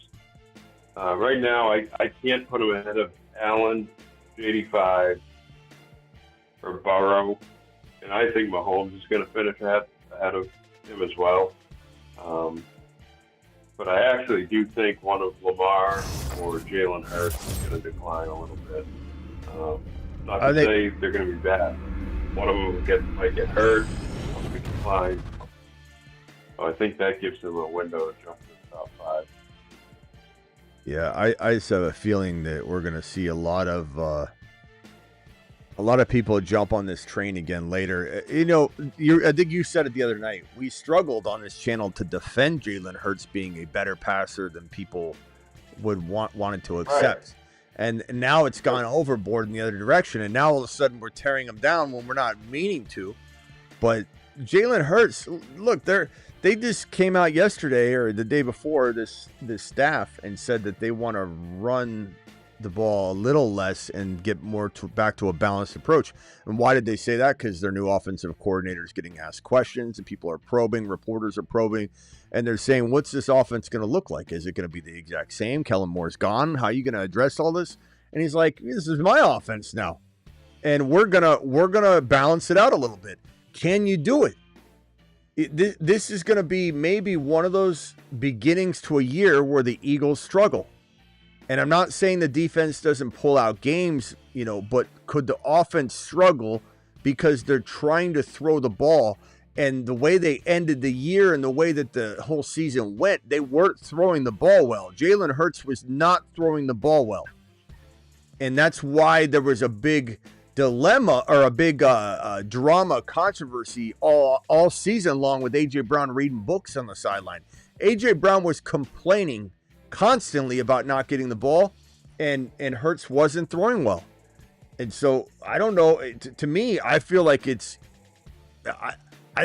right now I can't put him ahead of Allen, JD5, or Burrow, and I think Mahomes is going to finish ahead of him as well. But I actually do think one of Lamar or Jalen Hurts is going to decline a little bit. Not to say they're going to be bad. One of them might get hurt, one could decline. So I think that gives them a window to jump to the top 5. Yeah, I just have a feeling that we're going to see a lot of people jump on this train again later. You know, I think you said it the other night. We struggled on this channel to defend Jalen Hurts being a better passer than people would wanted to accept. Right. And now it's gone overboard in the other direction. And now all of a sudden we're tearing them down when we're not meaning to. But Jalen Hurts, look, they just came out yesterday or the day before, this staff, and said that they want to run the ball a little less and get more back to a balanced approach. And why did they say that? Because their new offensive coordinator is getting asked questions and people are probing, reporters are probing, and they're saying, what's this offense going to look like? Is it going to be the exact same? Kellen Moore's gone. How are you going to address all this? And he's like, this is my offense now. And we're gonna balance it out a little bit. Can you do it? This is going to be maybe one of those beginnings to a year where the Eagles struggle. And I'm not saying the defense doesn't pull out games, but could the offense struggle because they're trying to throw the ball? And the way they ended the year and the way that the whole season went, they weren't throwing the ball well. Jalen Hurts was not throwing the ball well. And that's why there was a big dilemma or a big drama controversy all season long with A.J. Brown reading books on the sideline. A.J. Brown was complaining constantly about not getting the ball, and Hurts wasn't throwing well. And so I don't know. To me, I feel like I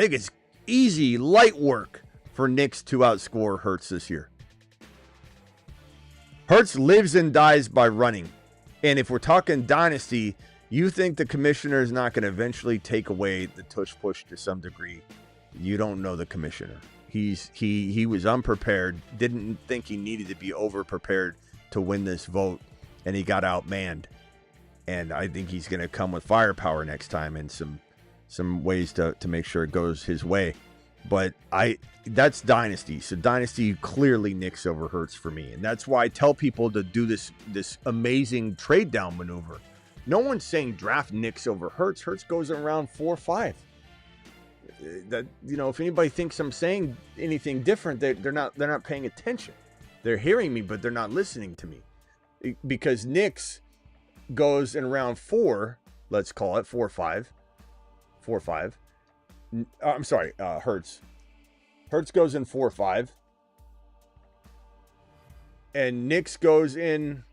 think it's easy, light work for Nicks to outscore Hurts this year. Hurts lives and dies by running. And if we're talking Dynasty, you think the commissioner is not going to eventually take away the tush push to some degree. You don't know the commissioner. He was unprepared, didn't think he needed to be over prepared to win this vote, and he got outmanned. And I think he's going to come with firepower next time and some ways to make sure it goes his way. But that's Dynasty. So Dynasty clearly Nicks over Hurts for me. And that's why I tell people to do this amazing trade down maneuver. No one's saying draft Nicks over Hurts. Hurts goes around 4 or 5. That, you know, if anybody thinks I'm saying anything different, they're not paying attention. They're hearing me, but they're not listening to me. Because Nicks goes in round 4, let's call it 4 or 5. 4 or 5. I'm sorry, Hurts. Hurts goes in 4 or 5. And Nicks goes in,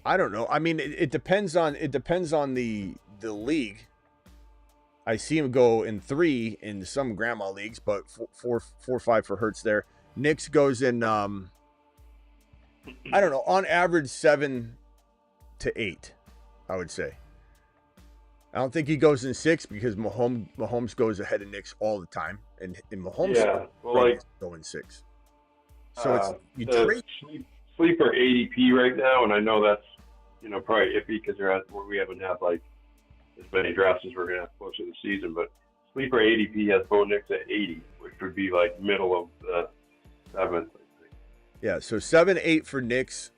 I don't know. I mean, it depends on the league. I see him go in 3 in some grandma leagues, but 4 or 5 for Hurts there. Nicks goes in I don't know, on average 7 to 8, I would say. I don't think he goes in 6 because Mahomes goes ahead of Nicks all the time, and Mahomes go in 6. So it's you trade sleeper ADP right now, and I know that's probably iffy because we haven't had like as many drafts as we're gonna have close to the season. But sleeper ADP has Bo Nix at 80, which would be like middle of the 7th. Yeah, so 7, 8 for Nicks,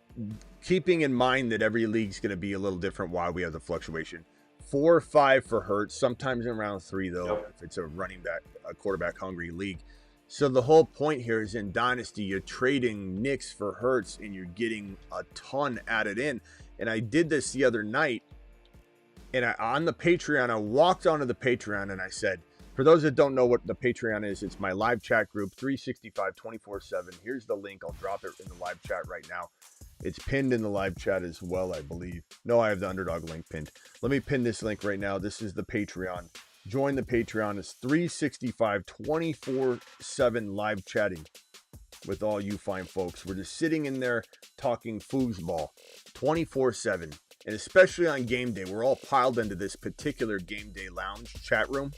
keeping in mind that every league's going to be a little different while we have the fluctuation. 4 or 5 for Hurts, sometimes in round 3 though, if it's a quarterback hungry league. So the whole point here is in Dynasty, you're trading Nicks for Hurts and you're getting a ton added in. And I did this the other night, and on the Patreon, I walked onto the Patreon and I said, for those that don't know what the Patreon is, it's my live chat group, 365, 24/7. Here's the link. I'll drop it in the live chat right now. It's pinned in the live chat as well, I believe. No, I have the Underdog link pinned. Let me pin this link right now. This is the Patreon. Join the Patreon. It's 365, 24/7 live chatting with all you fine folks. We're just sitting in there talking foosball 24/7. And especially on game day, we're all piled into this particular game day lounge chat room.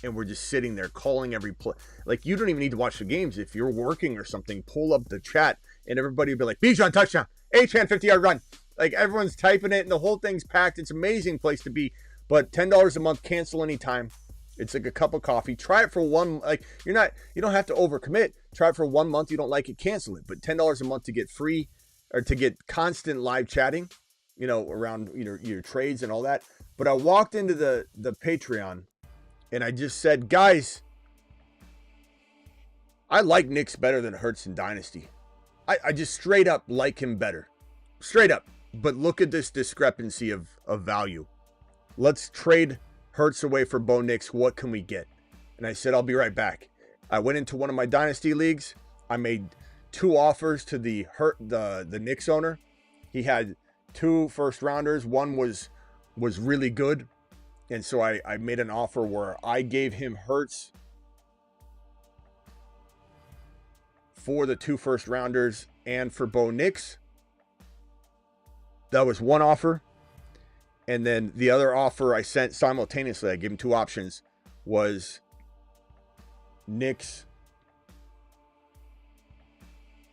And we're just sitting there calling every play. Like, you don't even need to watch the games. If you're working or something, pull up the chat and everybody will be like, Bijan touchdown, H-Hand 50-yard run. Like, everyone's typing it and the whole thing's packed. It's an amazing place to be. But $10 a month, cancel anytime. It's like a cup of coffee. Try it for one. Like, you don't have to overcommit. Try it for 1 month. You don't like it, cancel it. But $10 a month to get free or to get constant live chatting, around your trades and all that. But I walked into the Patreon and I just said, guys, I like Nicks better than Hurts in Dynasty. I just straight up like him better. Straight up. But look at this discrepancy of value. Let's trade Hurts away for Bo Nix. What can we get? And I said, I'll be right back. I went into one of my Dynasty leagues. I made 2 offers to the Knicks owner. He had 2 first rounders. One was really good. And so I made an offer where I gave him Hurts for the 2 first rounders and for Bo Nix. That was one offer. And then the other offer I sent simultaneously, I gave him 2 options, was Nix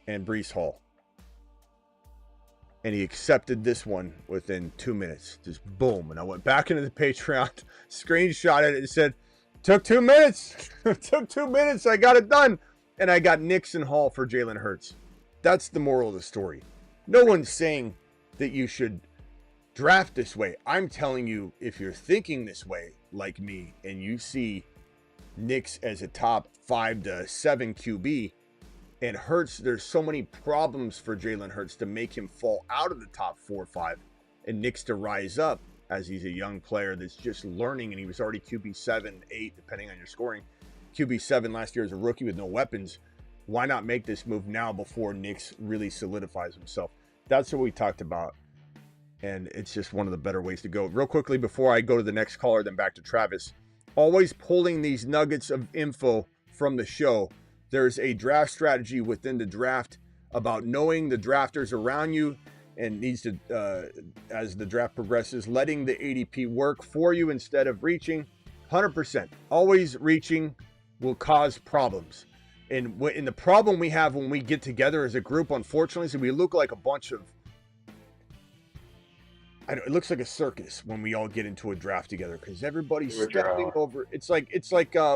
and Breece Hall. And he accepted this one within 2 minutes. Just boom. And I went back into the Patreon, screenshot it, and said, took 2 minutes. Took 2 minutes. I got it done. And I got Nix and Hall for Jalen Hurts. That's the moral of the story. No one's saying that you should draft this way. I'm telling you, if you're thinking this way, like me, and you see Nix as a top 5 to 7 QB, and Hurts, there's so many problems for Jalen Hurts to make him fall out of the top 4 or 5, and Nix to rise up as he's a young player that's just learning, and he was already QB 7, 8, depending on your scoring. QB 7 last year as a rookie with no weapons. Why not make this move now before Nix really solidifies himself? That's what we talked about, and it's just one of the better ways to go. Real quickly, before I go to the next caller, then back to Travis, always pulling these nuggets of info from the show. There's a draft strategy within the draft about knowing the drafters around you and needs to, as the draft progresses, letting the ADP work for you instead of reaching. 100%. Always reaching will cause problems. And the problem we have when we get together as a group, unfortunately, is we look like a bunch of I know, it looks like a circus when we all get into a draft together because everybody's Amateur stepping hour. over. It's like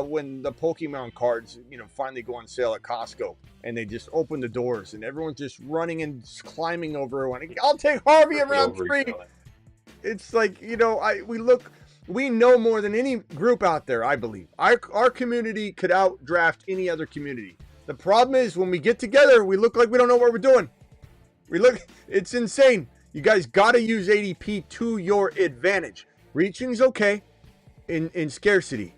when the Pokemon cards, finally go on sale at Costco and they just open the doors and everyone's just running and just climbing over one. I'll take Harvey in round 3. It's like, we know more than any group out there, I believe. Our community could outdraft any other community. The problem is when we get together, we look like we don't know what we're doing. It's insane. You guys got to use ADP to your advantage. Reaching's okay in scarcity,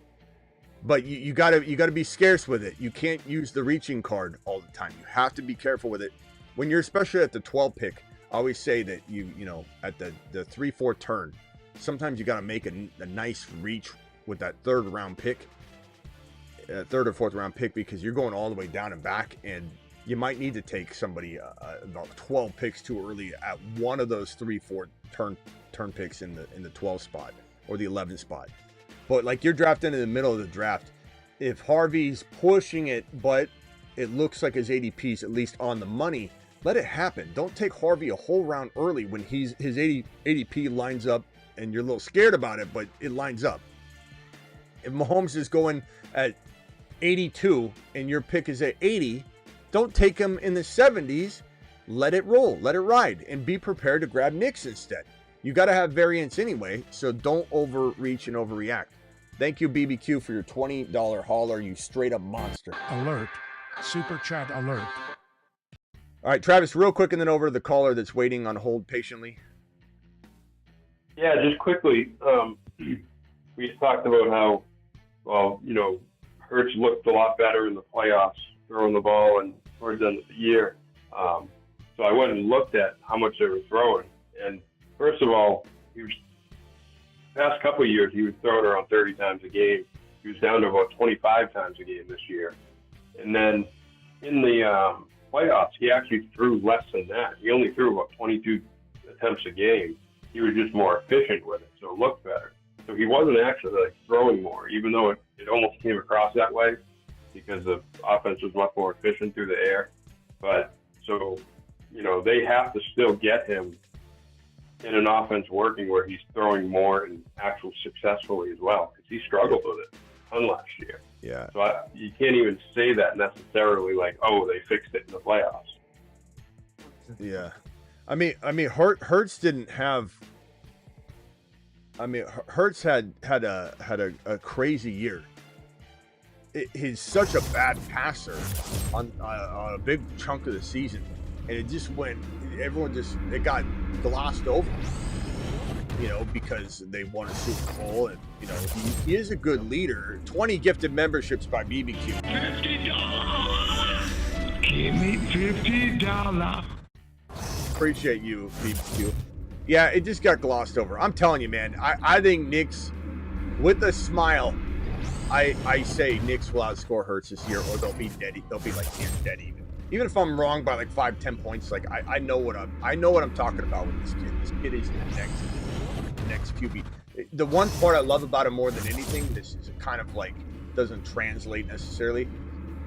but you gotta be scarce with it. You can't use the reaching card all the time. You have to be careful with it. When you're especially at the 12 pick, I always say that at the 3-4 turn, sometimes you got to make a nice reach with that third or fourth round pick because you're going all the way down and back, and you might need to take somebody about 12 picks too early at one of those 3-4 turn picks in the 12 spot or the 11 spot. But like you're drafting in the middle of the draft, if Harvey's pushing it, but it looks like his ADP's at least on the money, let it happen. Don't take Harvey a whole round early when his ADP lines up and you're a little scared about it, but it lines up. If Mahomes is going at 82 and your pick is at 80, don't take him in the 70s. Let it roll. Let it ride. And be prepared to grab Nicks instead. You got to have variance anyway, so don't overreach and overreact. Thank you, BBQ, for your $20 hauler, you straight-up monster. Alert. Super chat alert. All right, Travis, real quick, and then over to the caller that's waiting on hold patiently. Yeah, just quickly, we talked about how, Hurts looked a lot better in the playoffs, throwing the ball and towards the end of the year. So I went and looked at how much they were throwing. And first of all, past couple of years, he was throwing around 30 times a game. He was down to about 25 times a game this year. And then in the playoffs, he actually threw less than that. He only threw about 22 attempts a game. He was just more efficient with it, so it looked better. So he wasn't actually throwing more, even though it almost came across that way because the offense was much more efficient through the air. But so, they have to still get him in an offense working where he's throwing more and actually successfully as well, because he struggled with it a ton last year. Yeah. So you can't even say that necessarily they fixed it in the playoffs. Yeah. I mean, Hurts didn't have. Hurts had a crazy year. He's such a bad passer on a big chunk of the season, and it just went. It got glossed over, because they won a Super Bowl, and he is a good leader. 20 gifted memberships by BBQ. $50. Give me $50. Appreciate you, BBQ. Yeah, it just got glossed over. I'm telling you, man. I think Nicks, with a smile, I say Nicks will outscore Hurts this year, or they'll be dead. They'll be near dead even. Even if I'm wrong by 5-10 points, I know what I'm talking about with this kid. This kid is the next QB. The one part I love about him more than anything, this is kind of doesn't translate necessarily,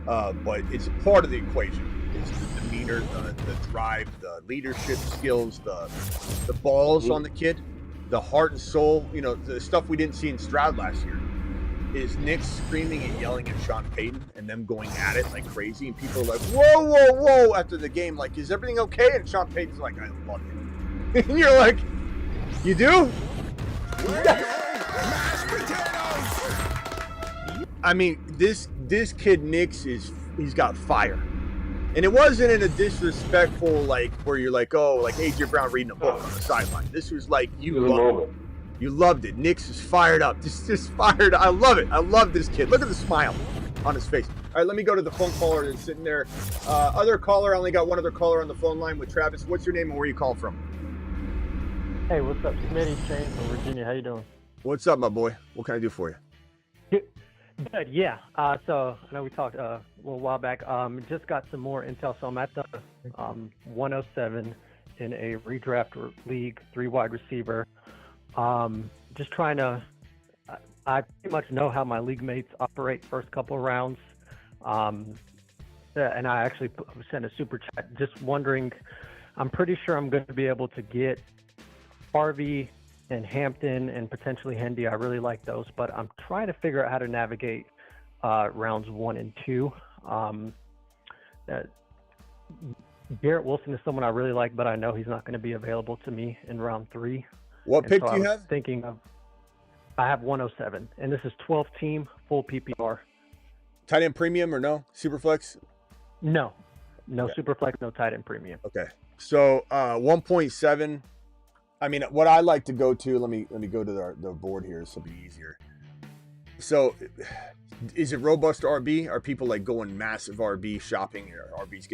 but it's part of the equation. It's the demeanor, the drive, the leadership skills, the balls on the kid, the heart and soul. The stuff we didn't see in Stroud last year. Is Nicks screaming and yelling at Sean Payton and them going at it like crazy, and people are like, whoa, whoa, whoa, after the game, is everything okay? And Sean Payton's like, I love it. And you're like, you do? I mean, this kid Nicks he's got fire. And it wasn't in a disrespectful, where you're AJ Brown reading a book on the sideline. This was you loved it. Nicks is fired up. Just fired. I love it. I love this kid. Look at the smile on his face. All right, let me go to the phone caller that's sitting there. Other caller, I only got one other caller on the phone line with Travis. What's your name and where you call from? Hey, what's up? Smitty, Shane from Virginia. How you doing? What's up, my boy? What can I do for you? Good, yeah. So I know we talked a little while back. Just got some more intel. So I'm at the 107 in a redraft league, 3 wide receiver. Just trying to. I pretty much know how my league mates operate first couple of rounds. And I actually sent a super chat. Just wondering. I'm pretty sure I'm going to be able to get Harvey and Hampton and potentially Hendy. I really like those, but I'm trying to figure out how to navigate rounds 1 and 2. Garrett Wilson is someone I really like, but I know he's not going to be available to me in round 3. What pick do you have? I have 107, and this is 12 team, full PPR. Tight end premium or no? Superflex? No Okay. Superflex, no tight end premium. Okay. So 1.7. I mean, what I like to go to, let me go to the board here. This will be easier. So is it robust RB? Are people like going massive RB shopping or RBs?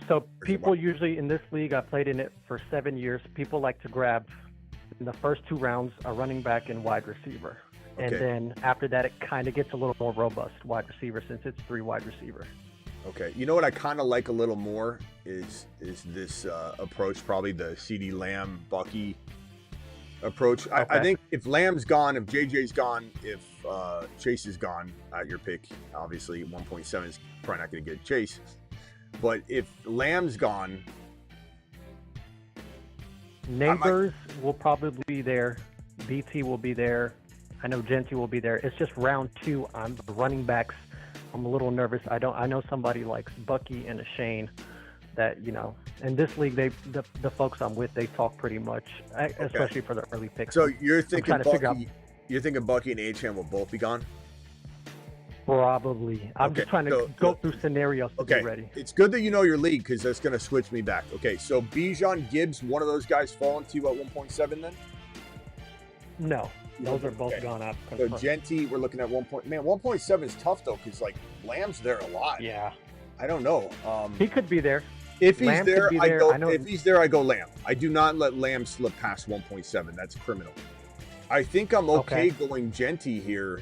So people usually in this league, I played in it for 7 years. People like to grab in the first 2 rounds a running back and wide receiver. And then after that, it kind of gets a little more robust wide receiver since it's 3 wide receiver. Okay. You know what I kind of like a little more is this approach, probably the CD Lamb Bucky approach. Okay. I think if Lamb's gone, if JJ's gone, if Chase is gone at your pick, obviously 1.7 is probably not going to get Chase. But if Lamb's gone, Neighbors will probably be there. BT will be there. I know Genty will be there. It's just round 2 on the running backs. I'm a little nervous. I know somebody likes Bucky and a Shane that, you know, in this league, the folks I'm with, they talk pretty much, especially for the early picks. So you're thinking Bucky and Achane will both be gone? Probably. I'm just trying to go through scenarios to be ready. It's good that you know your league because that's going to switch me back. Okay, so Bijan, Gibbs, one of those guys fall into you at 1.7 then? No. Those are both gone up. So Genty, we're looking at 1.7 is tough though because like Lamb's there a lot. Yeah. I don't know. He could be there. If he's there, If he's there, I go Lamb. I do not let Lamb slip past 1.7. That's criminal. I think I'm okay going Genty here.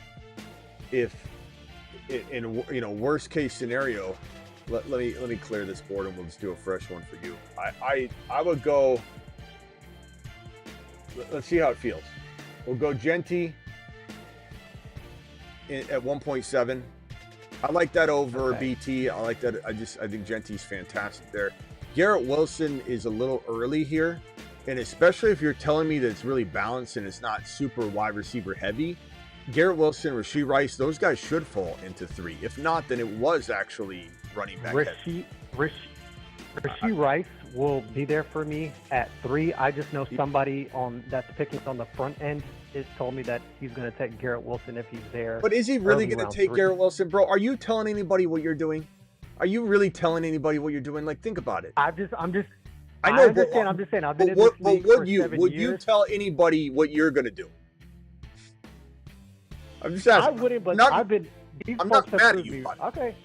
If in worst case scenario, let me clear this board and we'll just do a fresh one for you. I would go. Let's see how it feels. We'll go Genty at 1.7. I like that over BT. I like that. I think Genty's fantastic there. Garrett Wilson is a little early here, and especially if you're telling me that it's really balanced and it's not super wide receiver heavy. Garrett Wilson, Rashee Rice, those guys should fall into 3. If not, then it was actually running back heavy. Rashee Rice will be there for me at 3. I just know somebody that's picking on the front end has told me that he's going to take Garrett Wilson if he's there. But is he really going to take Garrett Wilson, bro? Are you telling anybody what you're doing? Are you really telling anybody what you're doing? Like, think about it. I know. I'm just saying. I've been in this league for 7 years. Would you tell anybody what you're going to do? I'm just asking. I wouldn't, but I'm not mad at you about it. Okay.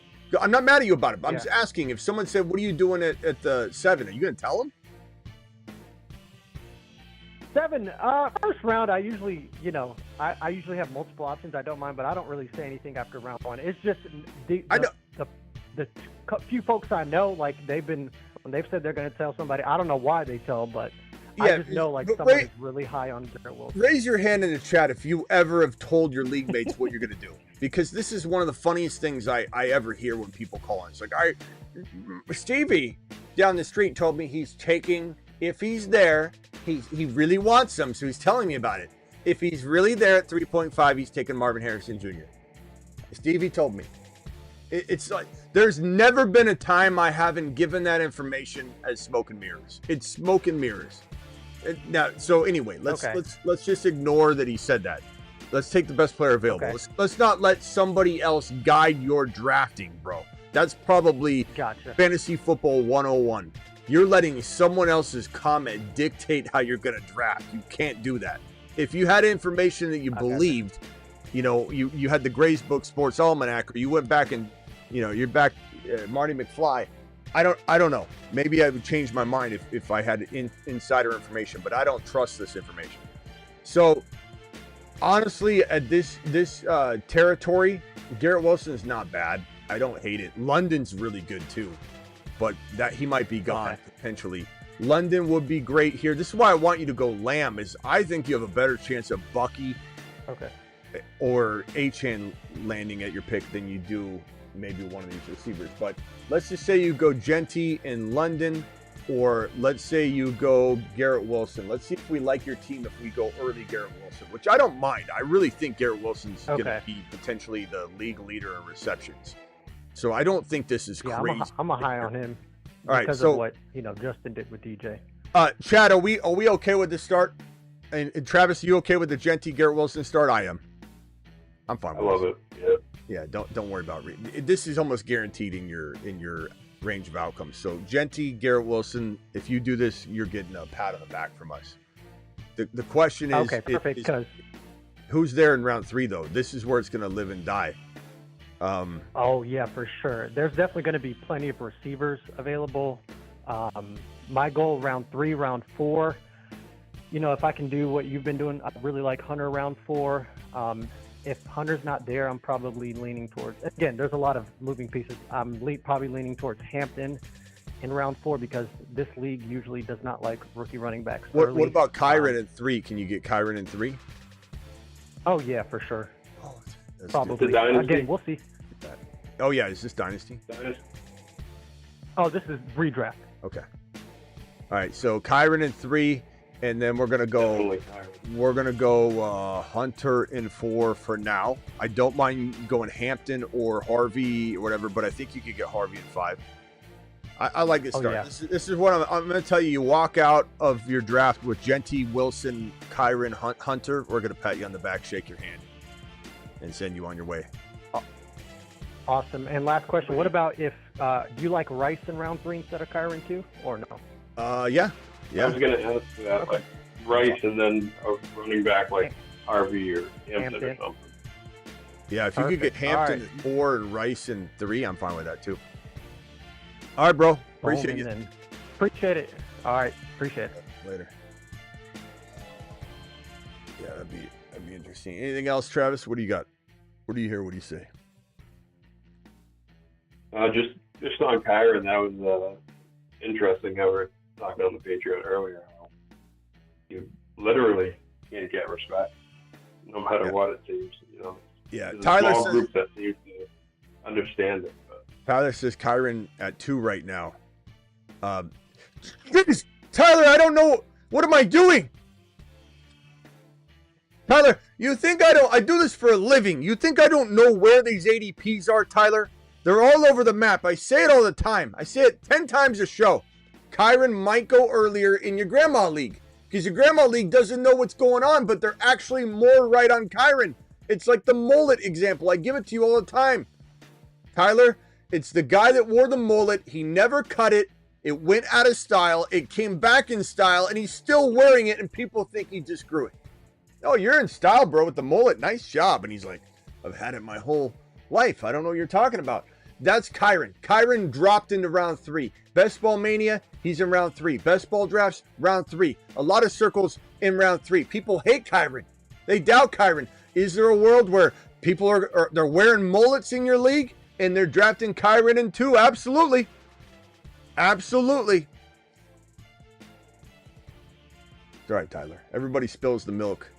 I'm not mad at you about it, but I'm just asking if someone said, what are you doing at the 7? Are you going to tell them? 7, first round, I usually, I usually have multiple options. I don't mind, but I don't really say anything after round 1. It's just the few folks I know, like when they've said they're going to tell somebody, I don't know why they tell, but I just know like someone is really high on Garrett Wilson. Raise your hand in the chat if you ever have told your league mates what you're going to do. Because this is one of the funniest things I ever hear when people call in. It's like, Stevie down the street told me he's taking, if he's there, he really wants him, so he's telling me about it. If he's really there at 3.5, he's taking Marvin Harrison Jr. Stevie told me. It's like, there's never been a time I haven't given that information as smoke and mirrors. It's smoke and mirrors. Now, so anyway, let's just ignore that he said that. Let's take the best player available. Okay. Let's not let somebody else guide your drafting, bro. That's probably fantasy football 101. You're letting someone else's comment dictate how you're going to draft. You can't do that. If you had information that you believed, you had the Gray's Book Sports Almanac, or you went back and, you're back Marty McFly. I don't know. Maybe I would change my mind if I had insider information, but I don't trust this information. So honestly, at this territory, Garrett Wilson's not bad. I don't hate it. London's really good too, but that he might be gone potentially. London would be great here. This is why I want you to go Lamb. Is I think you have a better chance of Bucky, or Achane landing at your pick than you do maybe one of these receivers. But let's just say you go Genty in London. or let's say you go Garrett Wilson. Let's see if we like your team if we go early Garrett Wilson, which I don't mind. I really think Garrett Wilson's going to be potentially the league leader in receptions. So I don't think this is crazy. I'm a high on him because so, of what Justin did with DJ. Chad, are we okay with this start? And Travis, are you okay with the Genty Garrett Wilson start? I am. I'm fine with I love it. Yeah. Yeah, don't worry about it. This is almost guaranteed in your range of outcomes. So Genty, Garrett Wilson, if you do this, you're getting a pat on the back from us. The question is, okay, perfect. Because who's there in round 3 though? This is where it's going to live and die. Oh yeah, for sure. There's definitely going to be plenty of receivers available. My goal round 3, round 4. If I can do what you've been doing, I really like Hunter round 4. If Hunter's not there, I'm probably leaning towards. Again, there's a lot of moving pieces. I'm probably leaning towards Hampton in round 4 because this league usually does not like rookie running backs. What about Kyren in 3? Can you get Kyren in 3? Oh yeah, for sure. Oh, probably. Again, we'll see. Oh yeah, is this Dynasty? Oh, this is redraft. Okay. All right, so Kyren in 3. And then we're gonna go Hunter in 4 for now. I don't mind going Hampton or Harvey or whatever, but I think you could get Harvey in 5. I like this start. Yeah. This is what I'm gonna tell you. You walk out of your draft with Genty, Wilson, Kyren, Hunter. We're gonna pat you on the back, shake your hand, and send you on your way. Awesome. And last question: what about if do you like Rice in round 3 instead of Kyren 2, or no? Yeah. I was going to ask that, like Rice and then a running back like Harvey or Hampton or something. Yeah, if you could get Hampton in 4 and Rice in 3, I'm fine with that too. All right, bro. Appreciate you. Appreciate it. All right. Appreciate it. Later. Yeah, that'd be interesting. Anything else, Travis? What do you got? What do you hear? What do you say? Just on Kyren, that was interesting. How we're talking on the Patreon earlier. You literally can't get respect, no matter what it seems. Yeah, there's Tyler a small says, group that seems to understand it. But. Tyler says Kyren at 2 right now. Tyler, I don't know. What am I doing? Tyler, you think I do this for a living. You think I don't know where these ADPs are, Tyler? They're all over the map. I say it all the time. I say it 10 times a show. Kyren might go earlier in your grandma league because your grandma league doesn't know what's going on, but they're actually more right on Kyren. It's like the mullet example. I give it to you all the time. Tyler, it's the guy that wore the mullet. He never cut it. It went out of style. It came back in style, and he's still wearing it, and people think he just grew it. Oh, you're in style, bro, with the mullet. Nice job. And he's like, I've had it my whole life. I don't know what you're talking about. That's Kyren. Kyren dropped into round 3. Best Ball Mania, he's in round 3. Best Ball Drafts, round 3. A lot of circles in round 3. People hate Kyren. They doubt Kyren. Is there a world where people they're wearing mullets in your league and they're drafting Kyren in 2? Absolutely. Absolutely. All right, Tyler. Everybody spills the milk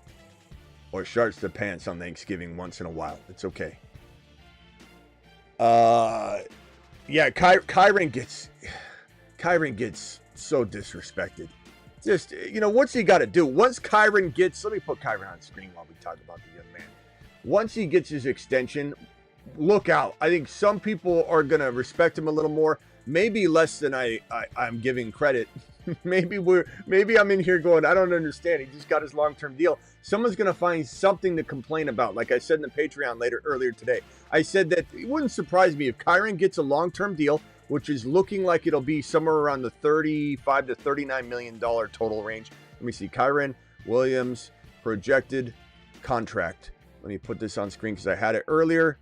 or sharts their pants on Thanksgiving once in a while. It's okay. Yeah, Kyren gets so disrespected. Just, what's he got to do? Once Kyren gets, let me put Kyren on screen while we talk about the young man. Once he gets his extension, look out. I think some people are going to respect him a little more, maybe less than I'm giving credit. maybe I'm in here going, I don't understand. He just got his long-term deal. Someone's going to find something to complain about. Like I said in the Patreon earlier today, I said that it wouldn't surprise me if Kyren gets a long-term deal, which is looking like it'll be somewhere around the $35 to $39 million total range. Let me see. Kyren Williams projected contract. Let me put this on screen because I had it earlier.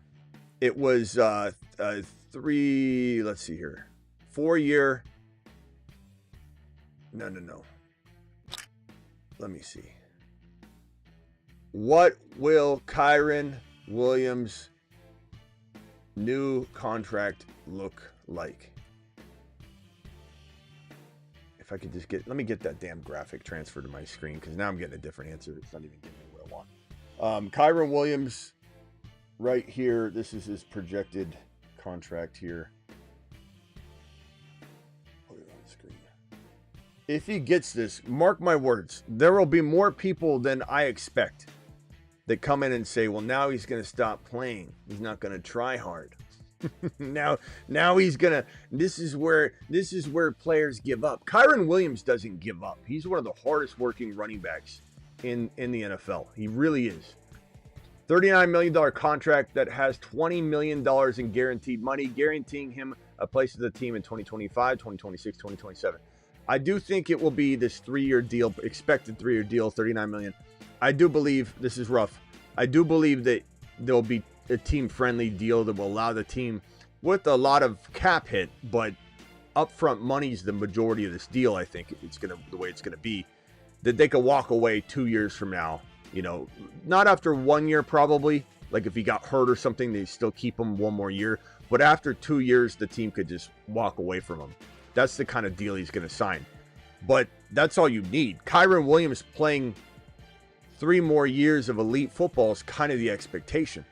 It was 3, let's see here, 4-year. No. Let me see. What will Kyren Williams' new contract look like? If I could just let me get that damn graphic transferred to my screen because now I'm getting a different answer. It's not even giving me what I want. Kyren Williams, right here. This is his projected contract here. Put it on the screen. if he gets this, mark my words, there will be more people than I expect that come in and say, well, now he's going to stop playing. He's not going to try hard. now he's going to, this is where players give up. Kyren Williams doesn't give up. He's one of the hardest working running backs in the NFL. He really is. $39 million contract that has $20 million in guaranteed money, guaranteeing him a place with the team in 2025, 2026, 2027. I do think it will be this 3-year deal, expected 3-year deal, $39 million. I do believe, this is rough, I do believe that there'll be a team-friendly deal that will allow the team, with a lot of cap hit, but upfront money's the majority of this deal. I think it's gonna, the way it's gonna be, that they could walk away 2 years from now. You know, not after 1 year probably. Like if he got hurt or something, they still keep him 1 more year. But after 2 years, the team could just walk away from him. That's the kind of deal he's going to sign. But that's all you need. Kyren Williams playing 3 more years of elite football is kind of the expectation.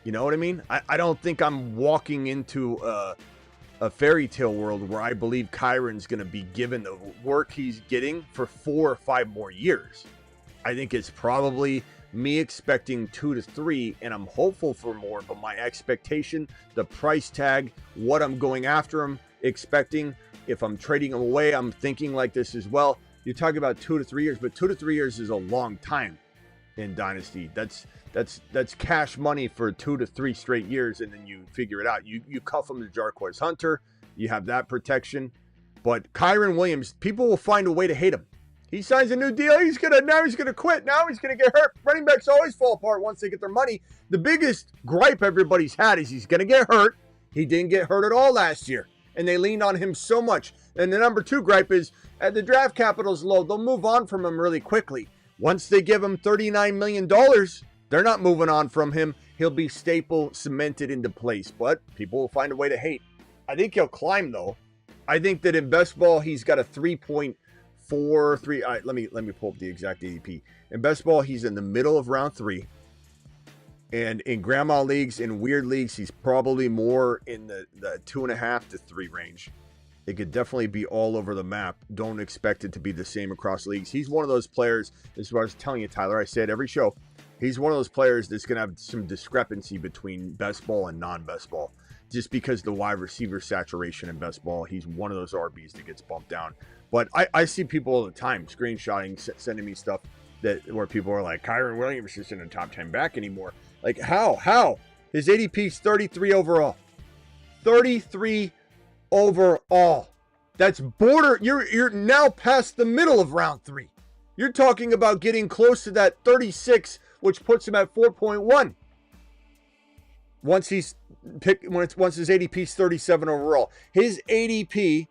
You know what I mean? I don't think I'm walking into a fairy tale world where I believe Kyren's going to be given the work he's getting for 4 or 5 more years. I think it's probably me expecting 2 to 3, and I'm hopeful for more, but my expectation, the price tag, what I'm going after him, expecting, if I'm trading him away, I'm thinking like this as well. You're talking about 2 to 3 years, but 2 to 3 years is a long time in Dynasty. That's cash money for 2 to 3 straight years, and then you figure it out. You cuff him to Jarquez Hunter, you have that protection. But Kyren Williams, people will find a way to hate him. He signs a new deal. Now he's gonna quit. Now he's gonna get hurt. Running backs always fall apart once they get their money. The biggest gripe everybody's had is he's gonna get hurt. He didn't get hurt at all last year, and they leaned on him so much. And the number 2 gripe is the draft capital's low. They'll move on from him really quickly. Once they give him $39 million, they're not moving on from him. He'll be staple cemented into place, but people will find a way to hate. I think he'll climb though. I think that in best ball he's got a 3.43. Let me pull up the exact ADP. In best ball, he's in the middle of round 3. And in grandma leagues, in weird leagues, he's probably more in the 2.5 to 3 range. It could definitely be all over the map. Don't expect it to be the same across leagues. He's one of those players, this is what I was telling you, Tyler, I say it every show. He's one of those players that's going to have some discrepancy between best ball and non-best ball. Just because the wide receiver saturation in best ball, he's one of those RBs that gets bumped down. But I see people all the time screenshotting, sending me stuff where people are like, Kyren Williams isn't a top 10 back anymore. Like, how? His ADP is 33 overall. 33 overall. That's border. You're now past the middle of round 3. You're talking about getting close to that 36, which puts him at 4.1. Once his ADP is 37 overall. His ADP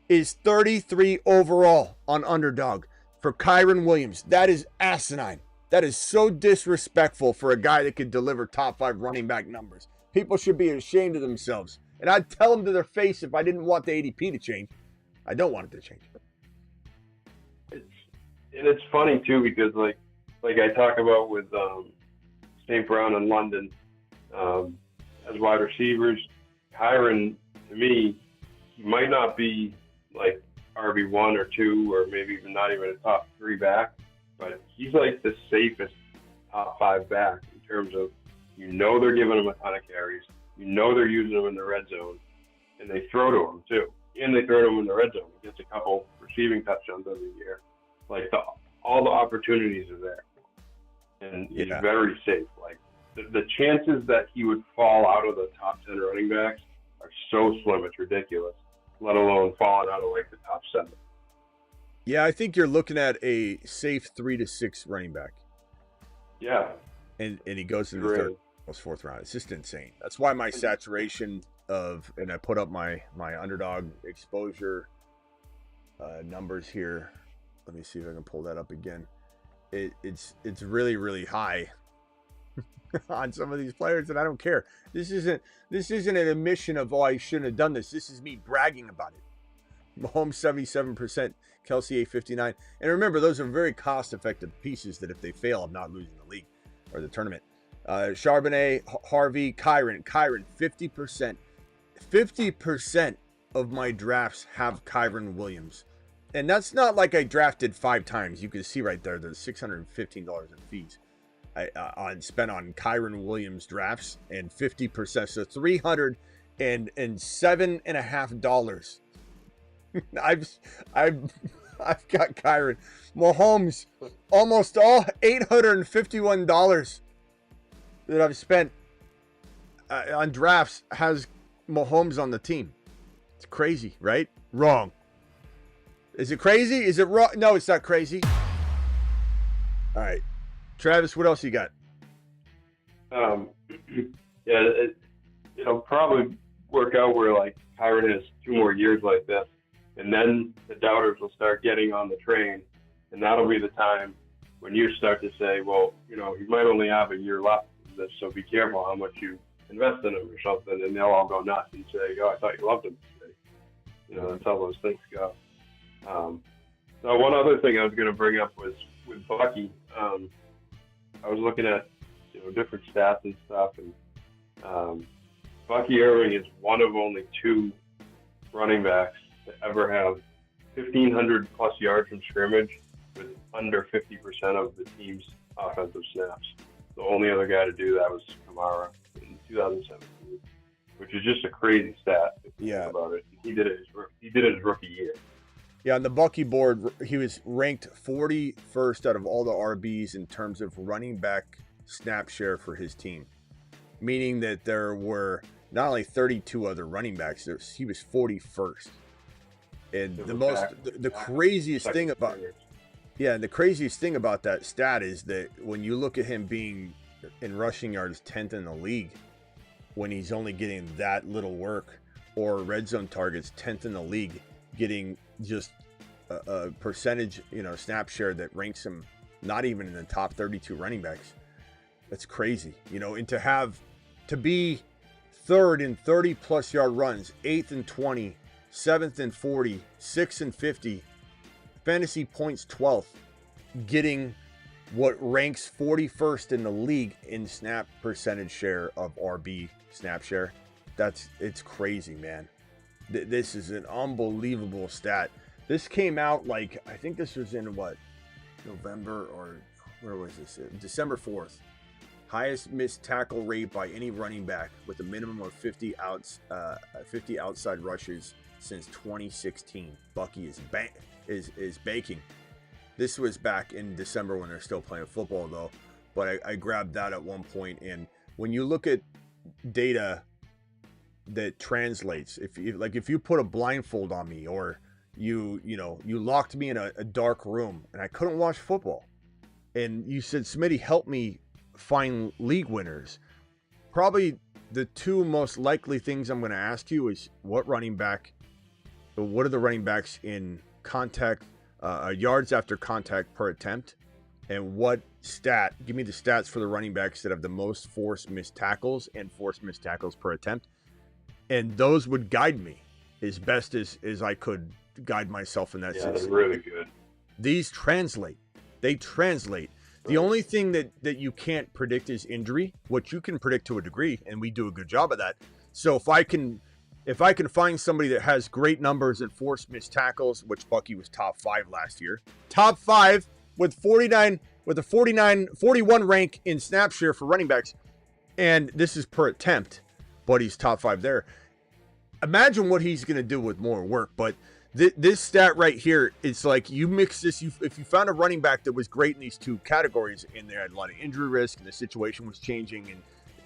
is 33 overall on Underdog for Kyren Williams. That is asinine. That is so disrespectful for a guy that could deliver top 5 running back numbers. People should be ashamed of themselves. And I'd tell them to their face if I didn't want the ADP to change. I don't want it to change. It's funny too, because like I talk about with St. Brown and London as wide receivers, Kyren, to me, he might not be like RB1 or 2 or maybe even not even a top 3 back, but he's like the safest top 5 back in terms of, they're giving him a ton of carries, they're using him in the red zone, and they throw to him too, and they throw to him in the red zone. He gets a couple receiving touchdowns every year. Like all the opportunities are there, and he's very safe. Like the chances that he would fall out of the top 10 running backs are so slim, it's ridiculous. Let alone falling out of like the top 7. Yeah, I think you're looking at a safe 3 to 6 running back. Yeah, and he goes in the 3rd, 4th round. It's just insane. That's why my saturation and I put up my Underdog exposure numbers here. Let me see if I can pull that up again. It's really, really high on some of these players, and I don't care. This isn't an admission of, I shouldn't have done this. This is me bragging about it. Mahomes 77%, Kelsey 859. And remember, those are very cost-effective pieces that if they fail, I'm not losing the league or the tournament. Charbonnet, Harvey, Kyren 50%. 50% of my drafts have Kyren Williams. And that's not like I drafted 5 times. You can see right there, there's $615 in fees spent on Kyren Williams drafts and 50%. So $307.5. I've got Kyren. Mahomes, almost all $851 that I've spent on drafts has Mahomes on the team. It's crazy, right? Wrong. Is it crazy? Is it wrong? No, it's not crazy. All right. Travis, what else you got? It'll probably work out where like Kyren has 2 more years like this, and then the doubters will start getting on the train, and that'll be the time when you start to say, well, you might only have a year left of this, so be careful how much you invest in him or something, and they'll all go nuts and say, oh, I thought you loved him. That's how those things go. So one other thing I was going to bring up was with Bucky. I was looking at different stats and stuff, and Bucky Irving is one of only 2 running backs to ever have 1,500 plus yards from scrimmage with under 50% of the team's offensive snaps. The only other guy to do that was Kamara in 2017, which is just a crazy stat if you think about it. He did it his rookie year. Yeah, on the Bucky board, he was ranked 41st out of all the RBs in terms of running back snap share for his team, meaning that there were not only 32 other running backs, he was 41st. And the craziest thing about the craziest thing about that stat is that when you look at him being in rushing yards 10th in the league, when he's only getting that little work, or red zone targets 10th in the league, getting just a percentage, snap share that ranks him not even in the top 32 running backs. That's crazy, and to be 3rd in 30 plus yard runs, 8th in 20, 7th in 40, 6th in 50, fantasy points 12th, getting what ranks 41st in the league in snap percentage share of RB snap share. It's crazy, man. This is an unbelievable stat. This came out I think this was in November, or where was this? December 4th. Highest missed tackle rate by any running back with a minimum of 50 outside rushes since 2016. Bucky is baking. This was back in December when they're still playing football though, but I grabbed that at one point. And when you look at data that translates, if you put a blindfold on me, or you locked me in a dark room and I couldn't watch football, and you said, Smitty, help me find league winners, probably the 2 most likely things I'm going to ask you is what are the running backs in contact, yards after contact per attempt, and give me the stats for the running backs that have the most forced missed tackles and forced missed tackles per attempt. And those would guide me as best as I could guide myself in that sense. They're really good. These translate. They translate. The only thing that you can't predict is injury, which you can predict to a degree, and we do a good job of that. So if I can find somebody that has great numbers in forced missed tackles, which Bucky was top 5 last year, top 5 with 41 rank in snap share for running backs, and this is per attempt, but he's top 5 there. Imagine what he's going to do with more work. But this stat right here, it's like you mix this. If you found a running back that was great in these 2 categories, and they had a lot of injury risk, and the situation was changing, and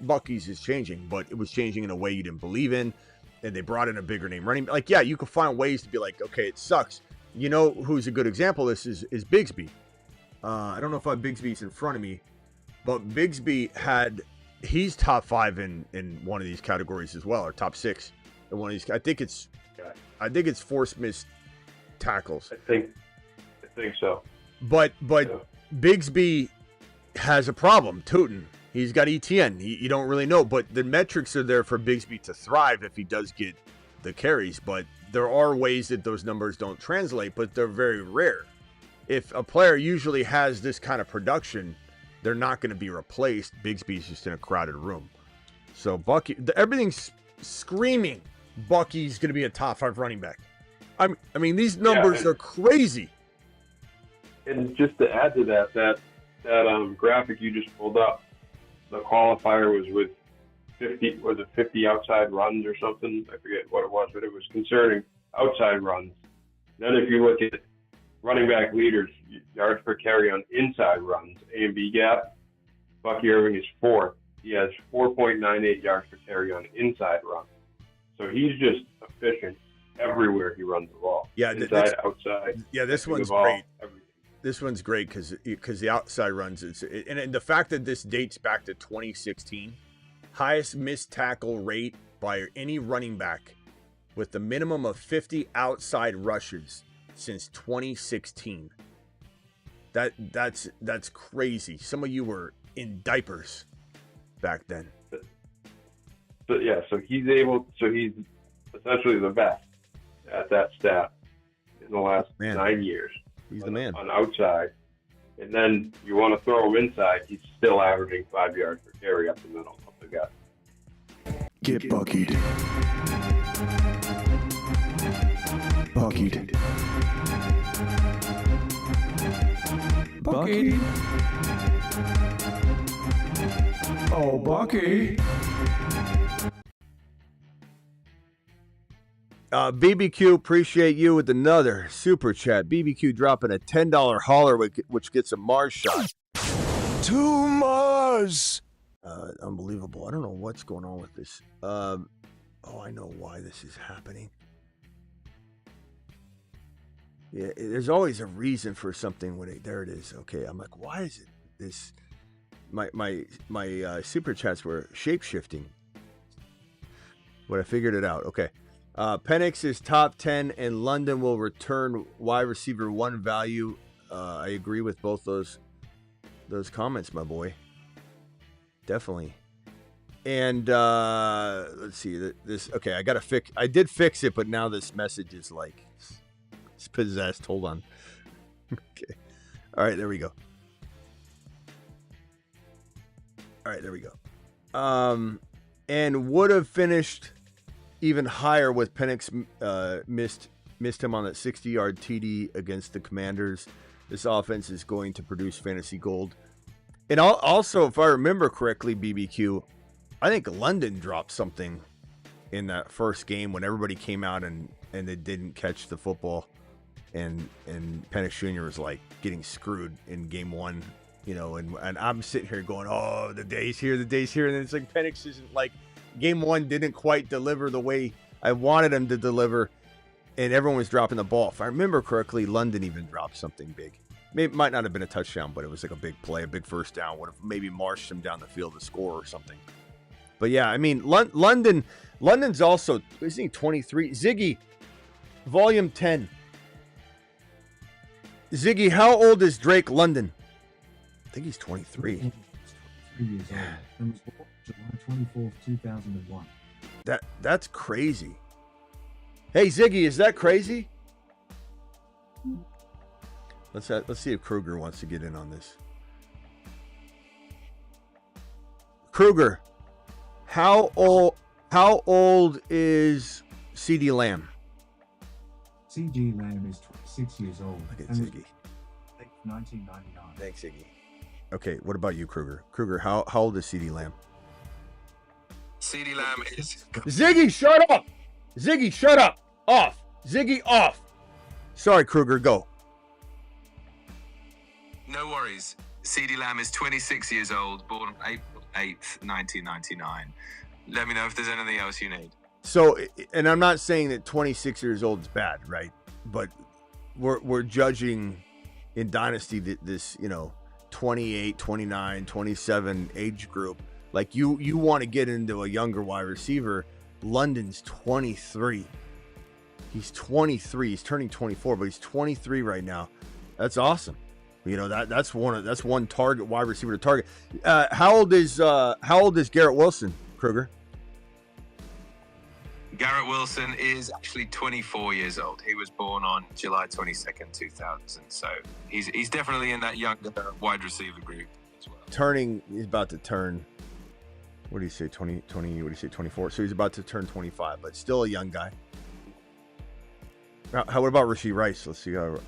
Bucky's is changing, but it was changing in a way you didn't believe in, and they brought in a bigger name running. You could find ways to be like, okay, it sucks. Who's a good example of this is Bigsby. I don't know if I have Bigsby's in front of me, but Bigsby he's top 5 in one of these categories as well, or top 6 in one of these. I think it's forced missed tackles. I think so. But Bigsby has a problem. Tootin. He's got ETN. You don't really know, but the metrics are there for Bigsby to thrive if he does get the carries. But there are ways that those numbers don't translate, but they're very rare. If a player usually has this kind of production, they're not going to be replaced. Bigsby's just in a crowded room. So Bucky, everything's screaming Bucky's going to be a top 5 running back. I mean, these numbers are crazy. And just to add to that graphic you just pulled up, the qualifier was with 50 outside runs or something? I forget what it was, but it was concerning outside runs. Then if you look at running back leaders, yards per carry on inside runs, A and B gap, Bucky Irving is fourth. He has 4.98 yards per carry on inside runs. So he's just efficient everywhere he runs the ball. Yeah, inside, outside. Yeah, this one's great. This one's great because the outside runs, and the fact that this dates back to 2016, highest missed tackle rate by any running back with the minimum of 50 outside rushes since 2016. That's crazy. Some of you were in diapers back then. So he's essentially the best at that stat in the last 9 years. He's the man on outside, and then you want to throw him inside. He's still averaging 5 yards per carry up the middle of the gut. Get buckied. Buckied. Bucky. Oh, Bucky. BBQ, appreciate you with another super chat. BBQ dropping a $10 holler, which gets a Mars shot. 2 Mars. Unbelievable. I don't know what's going on with this. I know why this is happening. Yeah, there's always a reason for something when there it is. Okay, I'm like, why is it this? My super chats were shape shifting, but I figured it out. Okay. Penix is top 10, and London will return wide receiver 1 value. I agree with both those comments, my boy. Definitely. And let's see this. Okay, I did fix it, but now this message is like it's possessed. Hold on. Okay. All right, there we go. And would have finished even higher with Penix missed him on that 60-yard TD against the Commanders. This offense is going to produce fantasy gold. And also, if I remember correctly, BBQ, I think London dropped something in that first game when everybody came out and they didn't catch the football. And Penix Jr. was like getting screwed in game 1, and I'm sitting here going, oh, the day's here. And then it's like Penix isn't like, game 1 didn't quite deliver the way I wanted him to deliver, and everyone was dropping the ball. If I remember correctly, London even dropped something big. Maybe it might not have been a touchdown, but it was like a big play, a big first down. Would have maybe marched him down the field to score or something. But yeah, I mean, London's also, isn't he 23? Ziggy, volume 10. Ziggy, how old is Drake London? I think he's 23. 23 years old. And was born July 24th, 2001. That's crazy. Hey, Ziggy, is that crazy? Let's see if Kruger wants to get in on this. Kruger, how old is CD Lamb? CD Lamb is 26 years old. Look at Ziggy. 1999. Thanks, Ziggy. Okay, what about you, Kruger? Kruger, how old is CD Lamb? CD Lamb is... Ziggy, shut up! Ziggy, shut up! Off! Ziggy, off! Sorry, Kruger, go. No worries. CD Lamb is 26 years old, born April 8th, 1999. Let me know if there's anything else you need. So, and I'm not saying that 26 years old is bad, right? But we're judging in Dynasty this, 28, 29, 27 age group. Like you want to get into a younger wide receiver. London's 23. He's 23. He's turning 24, but he's 23 right now. That's awesome. That's one target wide receiver to target. How old is Garrett Wilson, Kruger? Garrett Wilson is actually 24 years old. He was born on July 22nd, 2000. So he's definitely in that younger wide receiver group as well. He's about to turn, what do you say, 20, what do you say, 24? So he's about to turn 25, but still a young guy. How about Rashee Rice? Let's see how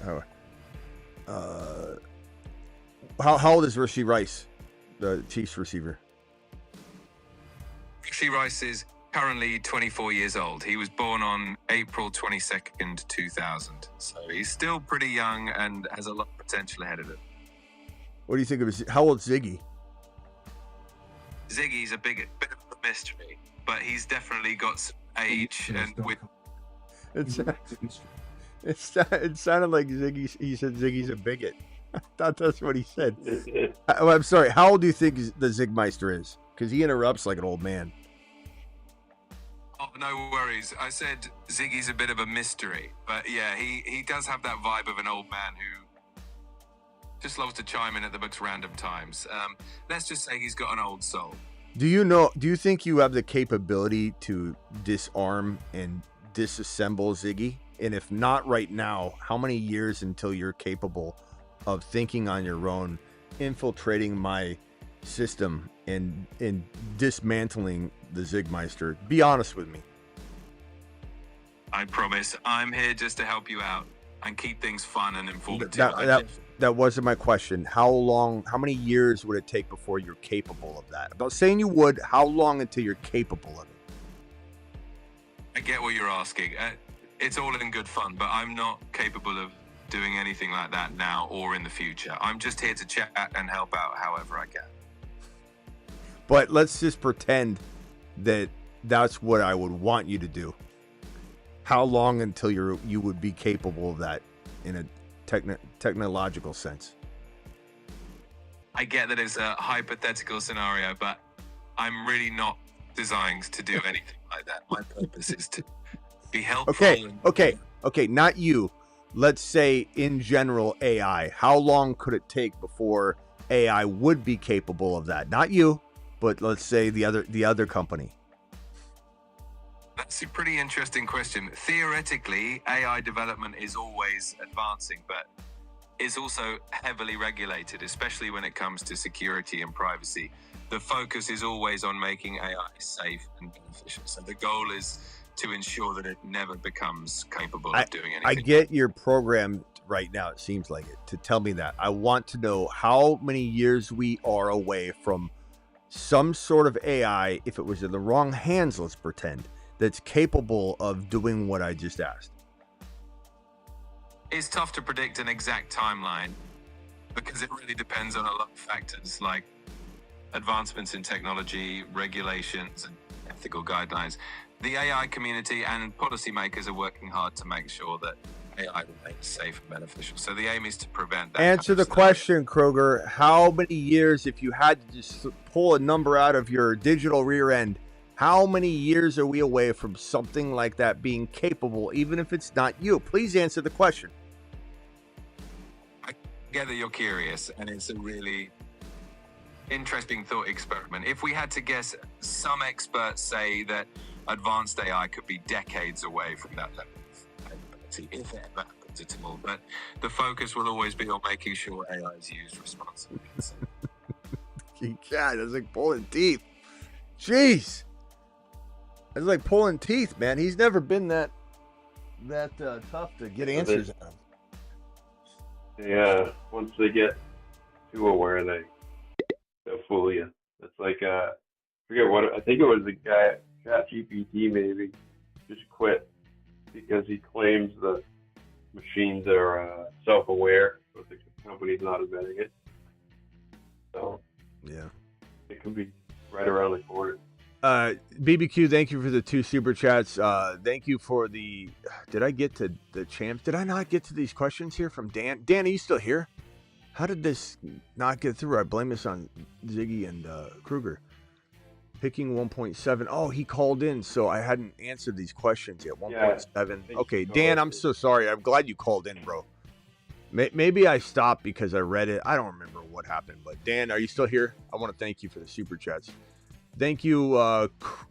old is Rashee Rice, the Chiefs receiver? Bucky Rice is currently 24 years old. He was born on April 22nd, 2000. So he's still pretty young and has a lot of potential ahead of him. What do you think of his? How old's Ziggy? Ziggy's a bit of a mystery, but he's definitely got some age and with. It sounded like Ziggy. He said Ziggy's a bigot. I thought that's what he said. I'm sorry. How old do you think the Zigmeister is? Because he interrupts like an old man. Oh, no worries. I said Ziggy's a bit of a mystery, but yeah, he does have that vibe of an old man who just loves to chime in at the most random times. Let's just say he's got an old soul. Do you think you have the capability to disarm and disassemble Ziggy? And if not right now, how many years until you're capable of thinking on your own, infiltrating my system and dismantling the Zigmeister? Be honest with me. I promise. I'm here just to help you out and keep things fun and informative. That wasn't my question. How many years would it take before you're capable of that? About saying you would, how long until you're capable of it? I get what you're asking. It's all in good fun, but I'm not capable of doing anything like that now or in the future. I'm just here to chat and help out however I can. But let's just pretend that that's what I would want you to do. How long until you would be capable of that in a technological sense? I get that it's a hypothetical scenario, but I'm really not designed to do anything like that. My purpose is to be helpful. Okay, not you. Let's say in general AI. How long could it take before AI would be capable of that? Not you, but let's say the other company. That's a pretty interesting question. Theoretically, AI development is always advancing, but it's also heavily regulated, especially when it comes to security and privacy. The focus is always on making AI safe and beneficial. So the goal is to ensure that it never becomes capable of doing anything. I get your program right now, it seems like it, to tell me that. I want to know how many years we are away from some sort of AI, if it was in the wrong hands, let's pretend, that's capable of doing what I just asked. It's tough to predict an exact timeline because it really depends on a lot of factors like advancements in technology, regulations, and ethical guidelines. The AI community and policymakers are working hard to make sure that AI remains safe and beneficial. So the aim is to prevent that. Answer the question, Kroger. How many years, if you had to just pull a number out of your digital rear end, how many years are we away from something like that being capable, even if it's not you? Please answer the question. I get that you're curious, and it's a really interesting thought experiment. If we had to guess, some experts say that advanced AI could be decades away from that level of capability, if it ever happens at all. But the focus will always be on making sure AI is used responsibly. God, that's like pulling teeth. Jeez. It's like pulling teeth, man. He's never been that tough to get answers out of. Yeah, once they get too aware, they'll fool you. It's like, I forget what, I think it was the guy at ChatGPT maybe, just quit because he claims that machines are self-aware, but the company's not admitting it. So, yeah, it could be right around the corner. BBQ, thank you for the 2 super chats. Thank you for the. Did I get to the champs? Did I not get to these questions here from Dan? Dan, are you still here? How did this not get through? I blame this on Ziggy and Kruger. Picking 1.7. Oh, he called in, so I hadn't answered these questions yet. 1.7. Yeah, okay, Dan, I'm so sorry. I'm glad you called in, bro. Maybe I stopped because I read it. I don't remember what happened, but Dan, are you still here? I want to thank you for the super chats. Thank you,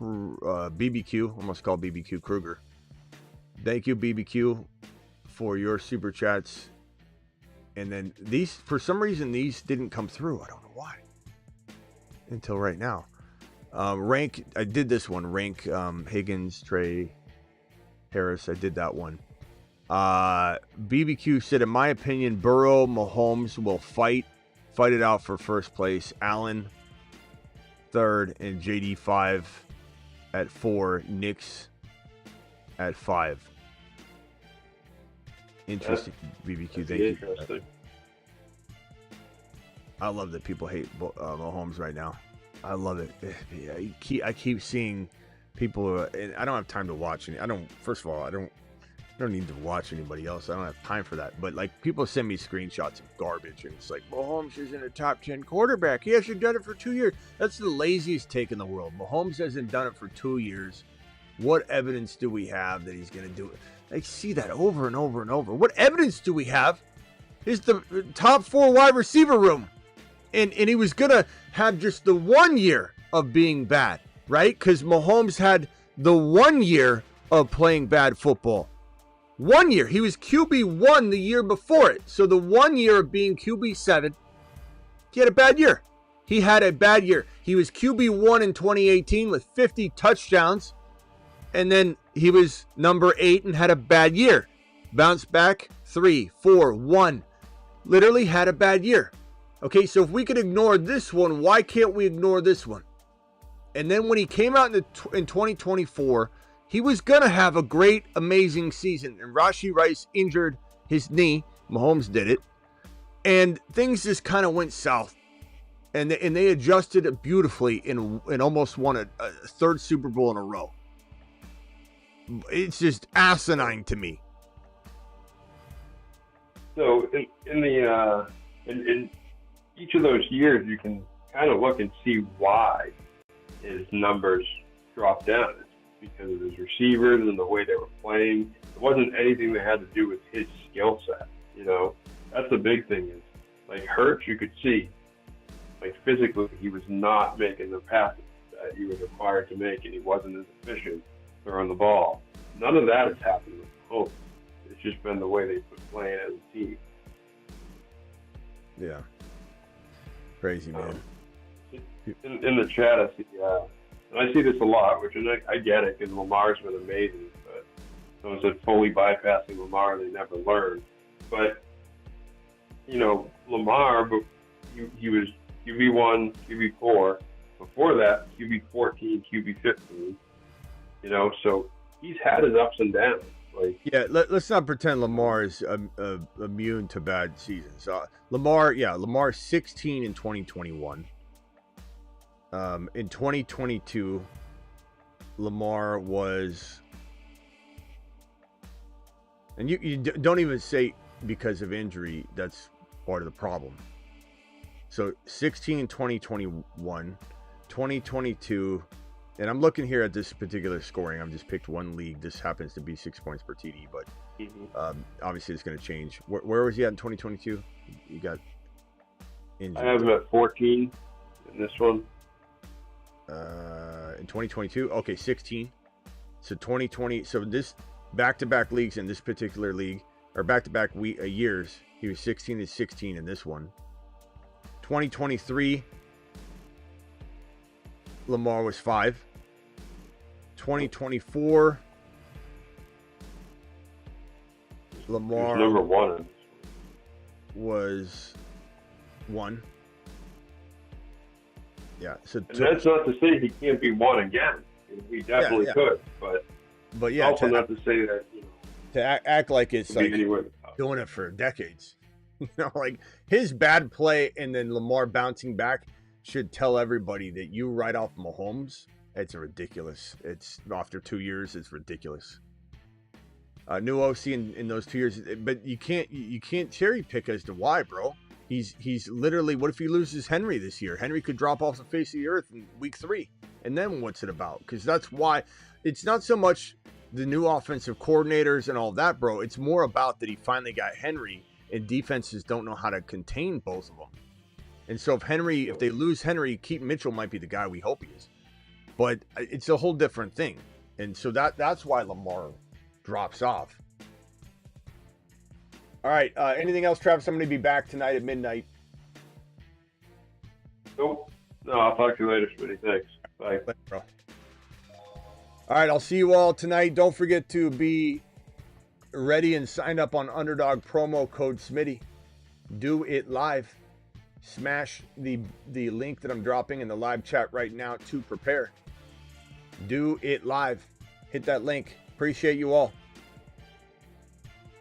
BBQ. Almost called BBQ Kruger. Thank you, BBQ, for your super chats. And then these, for some reason, these didn't come through. I don't know why. Until right now. Rank, I did this one. Rank, Higgins, Trey, Harris. I did that one. BBQ said, in my opinion, Burrow, Mahomes will fight it out for first place. Allen, 3rd, and JD 5 at 4. Nicks at 5. Interesting, BBQ. Thank you. Interesting. I love that people hate Mahomes right now. I love it. I keep seeing people, and I don't have time to watch any. First of all, I don't need to watch anybody else. I don't have time for that. But like, people send me screenshots of garbage, and it's like, Mahomes isn't a top 10 quarterback. He hasn't done it for 2 years. That's the laziest take in the world. Mahomes hasn't done it for 2 years. What evidence do we have that he's going to do it? I see that over and over and over. What evidence do we have? Is the top 4 wide receiver room. And he was going to have just the 1 year of being bad, right? Because Mahomes had the 1 year of playing bad football. 1 year. He was QB1 the year before it. So the 1 year of being QB7, he had a bad year. He had a bad year. He was QB1 in 2018 with 50 touchdowns. And then he was number 8 and had a bad year. Bounced back, 3, 4, 1. Literally had a bad year. Okay, so if we could ignore this one, why can't we ignore this one? And then when he came out in 2024, he was going to have a great, amazing season. And Rashee Rice injured his knee. Mahomes did it. And things just kind of went south. And they adjusted it beautifully and almost won a 3rd Super Bowl in a row. It's just asinine to me. So in each of those years, you can kind of look and see why his numbers dropped down. It's because of his receivers and the way they were playing. It wasn't anything that had to do with his skill set. You know, that's the big thing is, like, Hurts, you could see, like, physically, he was not making the passes that he was required to make, and he wasn't as efficient throwing the ball. None of that has happened with Mahomes. It's just been the way they've been playing as a team. Yeah. Crazy, man. In the chat, I see, and I see this a lot, which I get it because Lamar's been amazing. But someone said fully bypassing Lamar, they never learn. But you know, Lamar, he was QB1, QB4. Before that, QB14, QB15. You know, so he's had his ups and downs. Like, yeah, let's not pretend Lamar is immune to bad seasons. Lamar 16 in 2021. In 2022, Lamar was, and you don't even say because of injury, that's part of the problem. So 16 in 2021, 2022. And I'm looking here at this particular scoring. I've just picked one league. This happens to be 6 points per TD, but obviously it's going to change. Where was he at in 2022? You got injured. I have him at 14 in this one. In 2022? Okay, 16. So 2020. So this back-to-back leagues in this particular league, or back-to-back years, he was 16 and 16 in this one. 2023, Lamar was 5. 2024, Lamar number 1 was 1. Yeah, so and that's not to say he can't be 1 again. He definitely could, but yeah, also not to say that, you know, to act like it's like doing it for decades. You know, like his bad play and then Lamar bouncing back should tell everybody that you write off Mahomes. It's ridiculous. It's after 2 years, it's ridiculous. New OC in those 2 years, but you can't cherry pick as to why, bro. He's literally, what if he loses Henry this year? Henry could drop off the face of the earth in week 3. And then what's it about? Because that's why it's not so much the new offensive coordinators and all that, bro. It's more about that he finally got Henry, and defenses don't know how to contain both of them. And so if they lose Henry, Keaton Mitchell might be the guy we hope he is. But it's a whole different thing. And so that's why Lamar drops off. All right. Anything else, Travis? I'm going to be back tonight at midnight. Nope. No, I'll talk to you later, Smitty. Thanks. Bye. Later, bro. All right. I'll see you all tonight. Don't forget to be ready and signed up on Underdog promo code Smitty. Do it live. Smash the link that I'm dropping in the live chat right now to prepare. Do it live. Hit that link. Appreciate you all.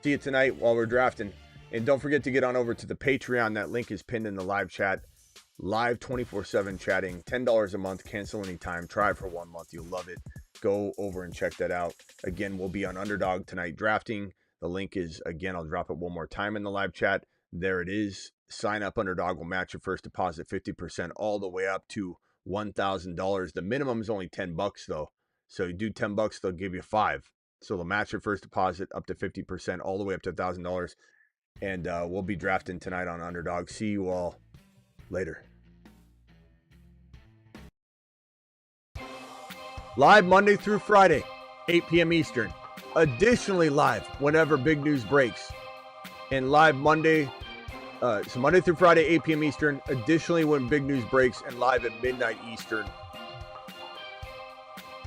See you tonight while we're drafting. And don't forget to get on over to the Patreon. That link is pinned in the live chat. Live 24/7 chatting. $10 a month. Cancel anytime. Try it for 1 month. You'll love it. Go over and check that out. Again, we'll be on Underdog tonight drafting. The link is, again, I'll drop it one more time in the live chat. There it is. Sign up. Underdog will match your first deposit 50% all the way up to $1,000. The minimum is only $10 though. So you do $10, they'll give you $5. So they'll match your first deposit up to 50% all the way up to $1,000. And we'll be drafting tonight on Underdog. See you all later. Live Monday through Friday, 8 p.m. Eastern. Additionally live whenever big news breaks. And live Monday, so Monday through Friday, 8 p.m. Eastern. Additionally when big news breaks and live at midnight Eastern.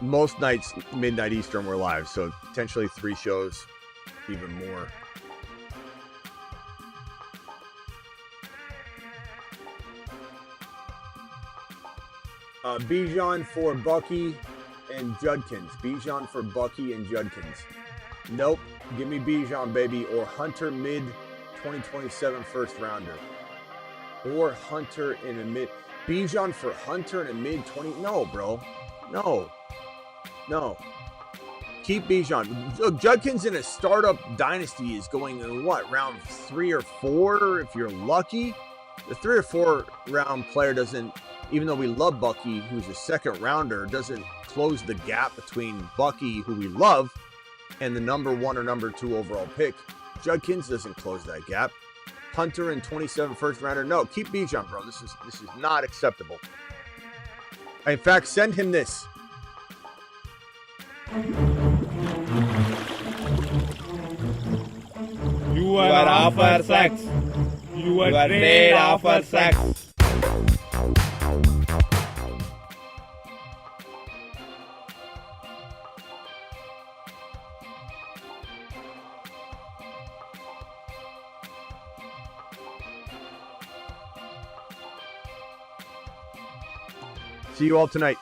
Most nights, midnight Eastern, we're live. So potentially 3 shows, even more. Bijan for Bucky and Judkins. Bijan for Bucky and Judkins. Nope. Give me Bijan, baby. Or Hunter mid 2027 first rounder. Or Hunter in a mid. Bijan for Hunter in a mid 20. No, bro. No. No. Keep Bijan. Look, Judkins in a startup dynasty is going in what? Round 3 or 4 if you're lucky. The 3 or 4 round player doesn't, even though we love Bucky, who's a second rounder, doesn't close the gap between Bucky, who we love, and the number 1 or number 2 overall pick. Judkins doesn't close that gap. Hunter in 27 first rounder. No, keep Bijan, bro. This is not acceptable. In fact, send him this. You are offer sex. You are trade offer sex. See you all tonight.